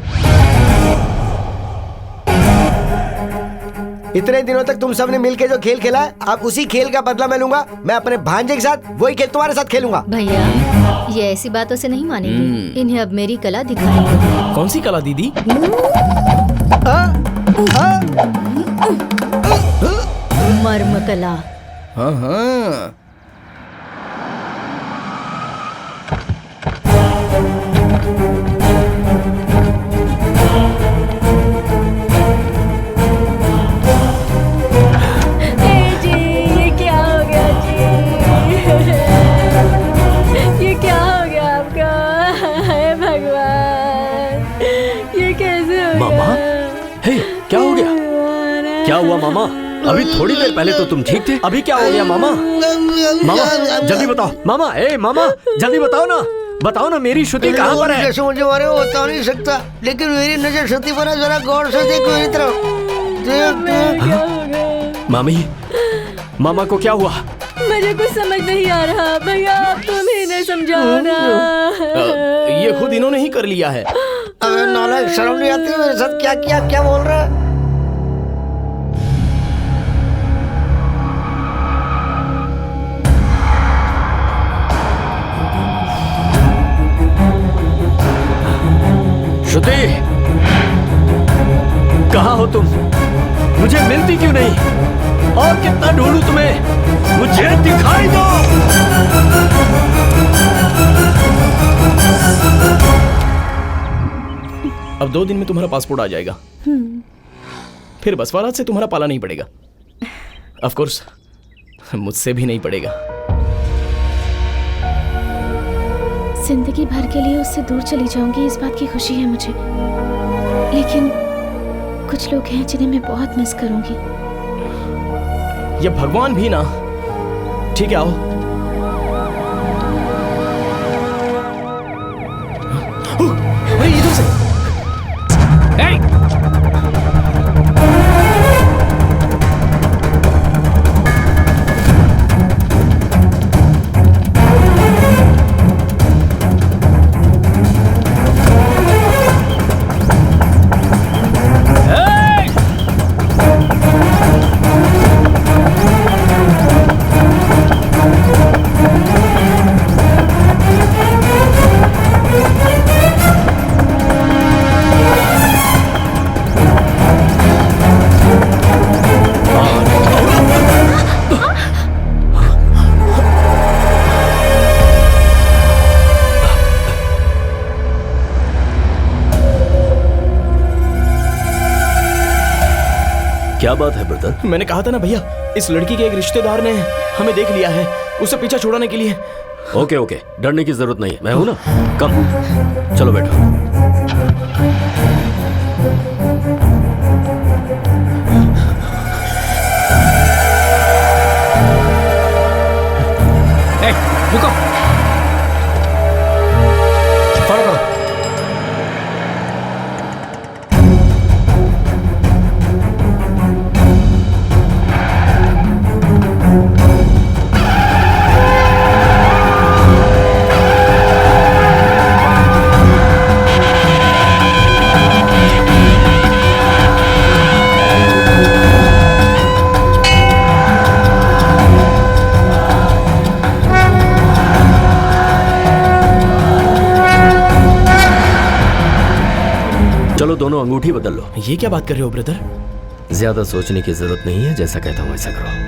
Speaker 6: इतने दिनों तक तुम सबने मिलके जो खेल खेला है, अब उसी खेल का बदला मैं लूंगा। मैं अपने भांजे के साथ वही खेल तुम्हारे साथ खेलूंगा।
Speaker 4: भैया, ये ऐसी बातों से नहीं मानेंगे। इन्हें अब मेरी कला दिखाएंगे।
Speaker 11: कौन सी कला दीदी?
Speaker 4: मर्म कला।
Speaker 11: हाँ हाँ।
Speaker 1: क्या हुआ मामा? अभी थोड़ी देर पहले तो तुम ठीक थे, अभी क्या हो गया मामा? मामा जल्दी बताओ। मामा, ए मामा जल्दी बताओ ना, बताओ ना मेरी श्रुति कहाँ पर है?
Speaker 6: जैसे मुझे मारे वो बता नहीं सकता, लेकिन मेरी नजर श्रुति पर है। जरा गौर से देखो मेरी तरफ।
Speaker 1: मामी, मामा को क्या हुआ?
Speaker 4: मुझे कुछ समझ नहीं आ रहा। भैया आप तुम ही इन्हें समझाओ ना।
Speaker 11: ये खुद इन्होंने ही कर लिया है।
Speaker 6: अबे नालायक, शर्म नहीं आती मेरे साथ क्या किया? क्या बोल रहा है?
Speaker 1: श्रुति, कहाँ हो तुम? मुझे मिलती क्यों नहीं? और कितना ढूंढूं तुम्हें? मुझे दिखाई दो।
Speaker 11: अब 2 दिन में तुम्हारा पासपोर्ट आ जाएगा। फिर बसवाराज से तुम्हारा पाला नहीं पड़ेगा। ऑफ कोर्स मुझसे भी नहीं पड़ेगा।
Speaker 3: जिंदगी भर के लिए उससे दूर चली जाऊंगी, इस बात की खुशी है मुझे, लेकिन कुछ लोग हैं जिन्हें मैं बहुत मिस करूंगी।
Speaker 11: ये भगवान भी ना। ठीक है, आओ। अरे इधर से।
Speaker 1: क्या बात है ब्रदर?
Speaker 11: मैंने कहा था ना भैया, इस लड़की के एक रिश्तेदार ने हमें देख लिया है, उसे पीछा छुड़ाने के लिए।
Speaker 1: ओके ओके, डरने की जरूरत नहीं है, मैं हूं ना। कम, चलो बैठो।
Speaker 2: रुको, फॉलो करो।
Speaker 1: चलो दोनों अंगूठी बदल लो।
Speaker 11: ये क्या बात कर रहे हो ब्रदर?
Speaker 1: ज्यादा सोचने की जरूरत नहीं है, जैसा कहता हूं वैसा करो।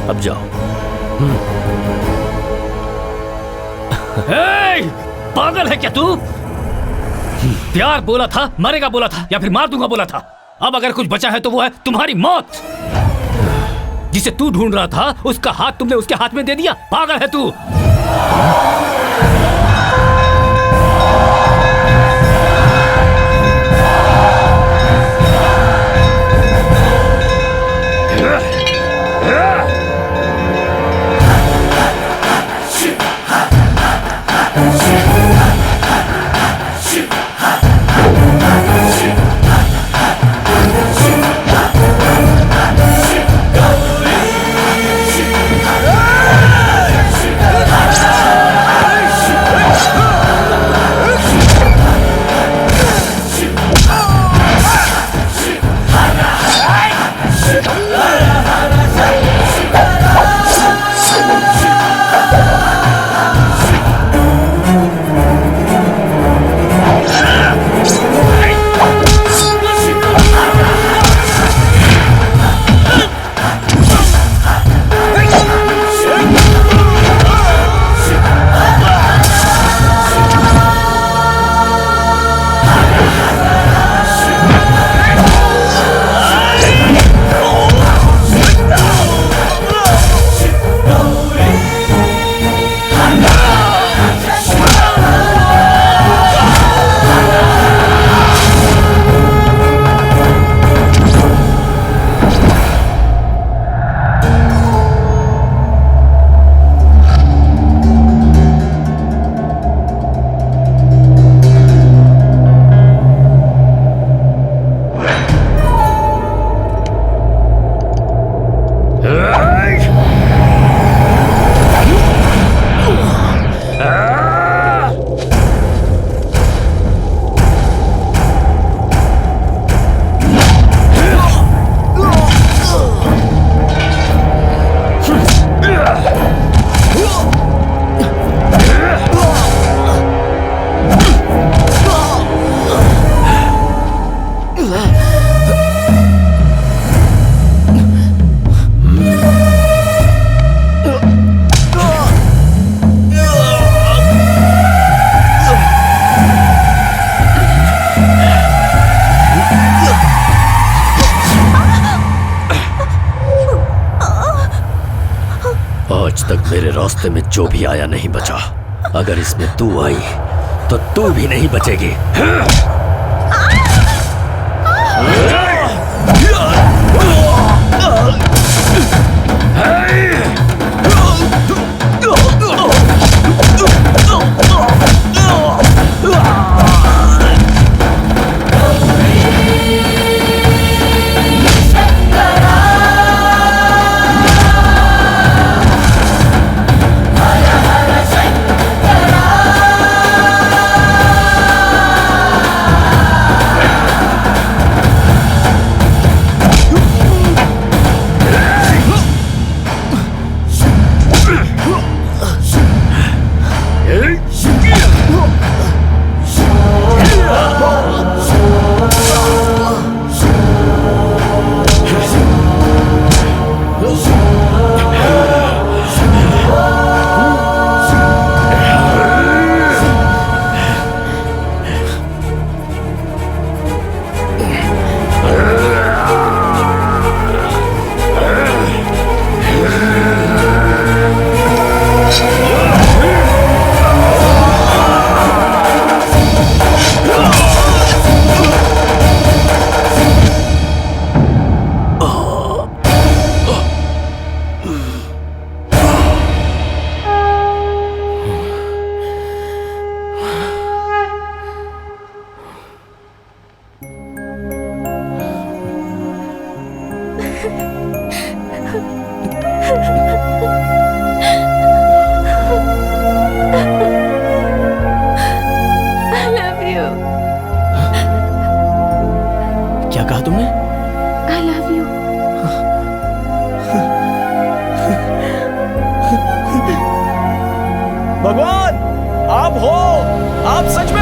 Speaker 1: अब जाओ।
Speaker 2: पागल है क्या तू? प्यार बोला था, मरेगा बोला था, या फिर मार दूंगा बोला था। अब अगर कुछ बचा है तो वो है तुम्हारी मौत। जिसे तू ढूंढ रहा था उसका हाथ तुमने उसके हाथ में दे दिया। पागल है तू।
Speaker 1: रास्ते में जो भी आया नहीं बचा। अगर इसमें तू आई तो तू भी नहीं बचेगी।
Speaker 11: क्या कहा तुमने?
Speaker 3: I love you.
Speaker 11: भगवान, आप हो, आप सच में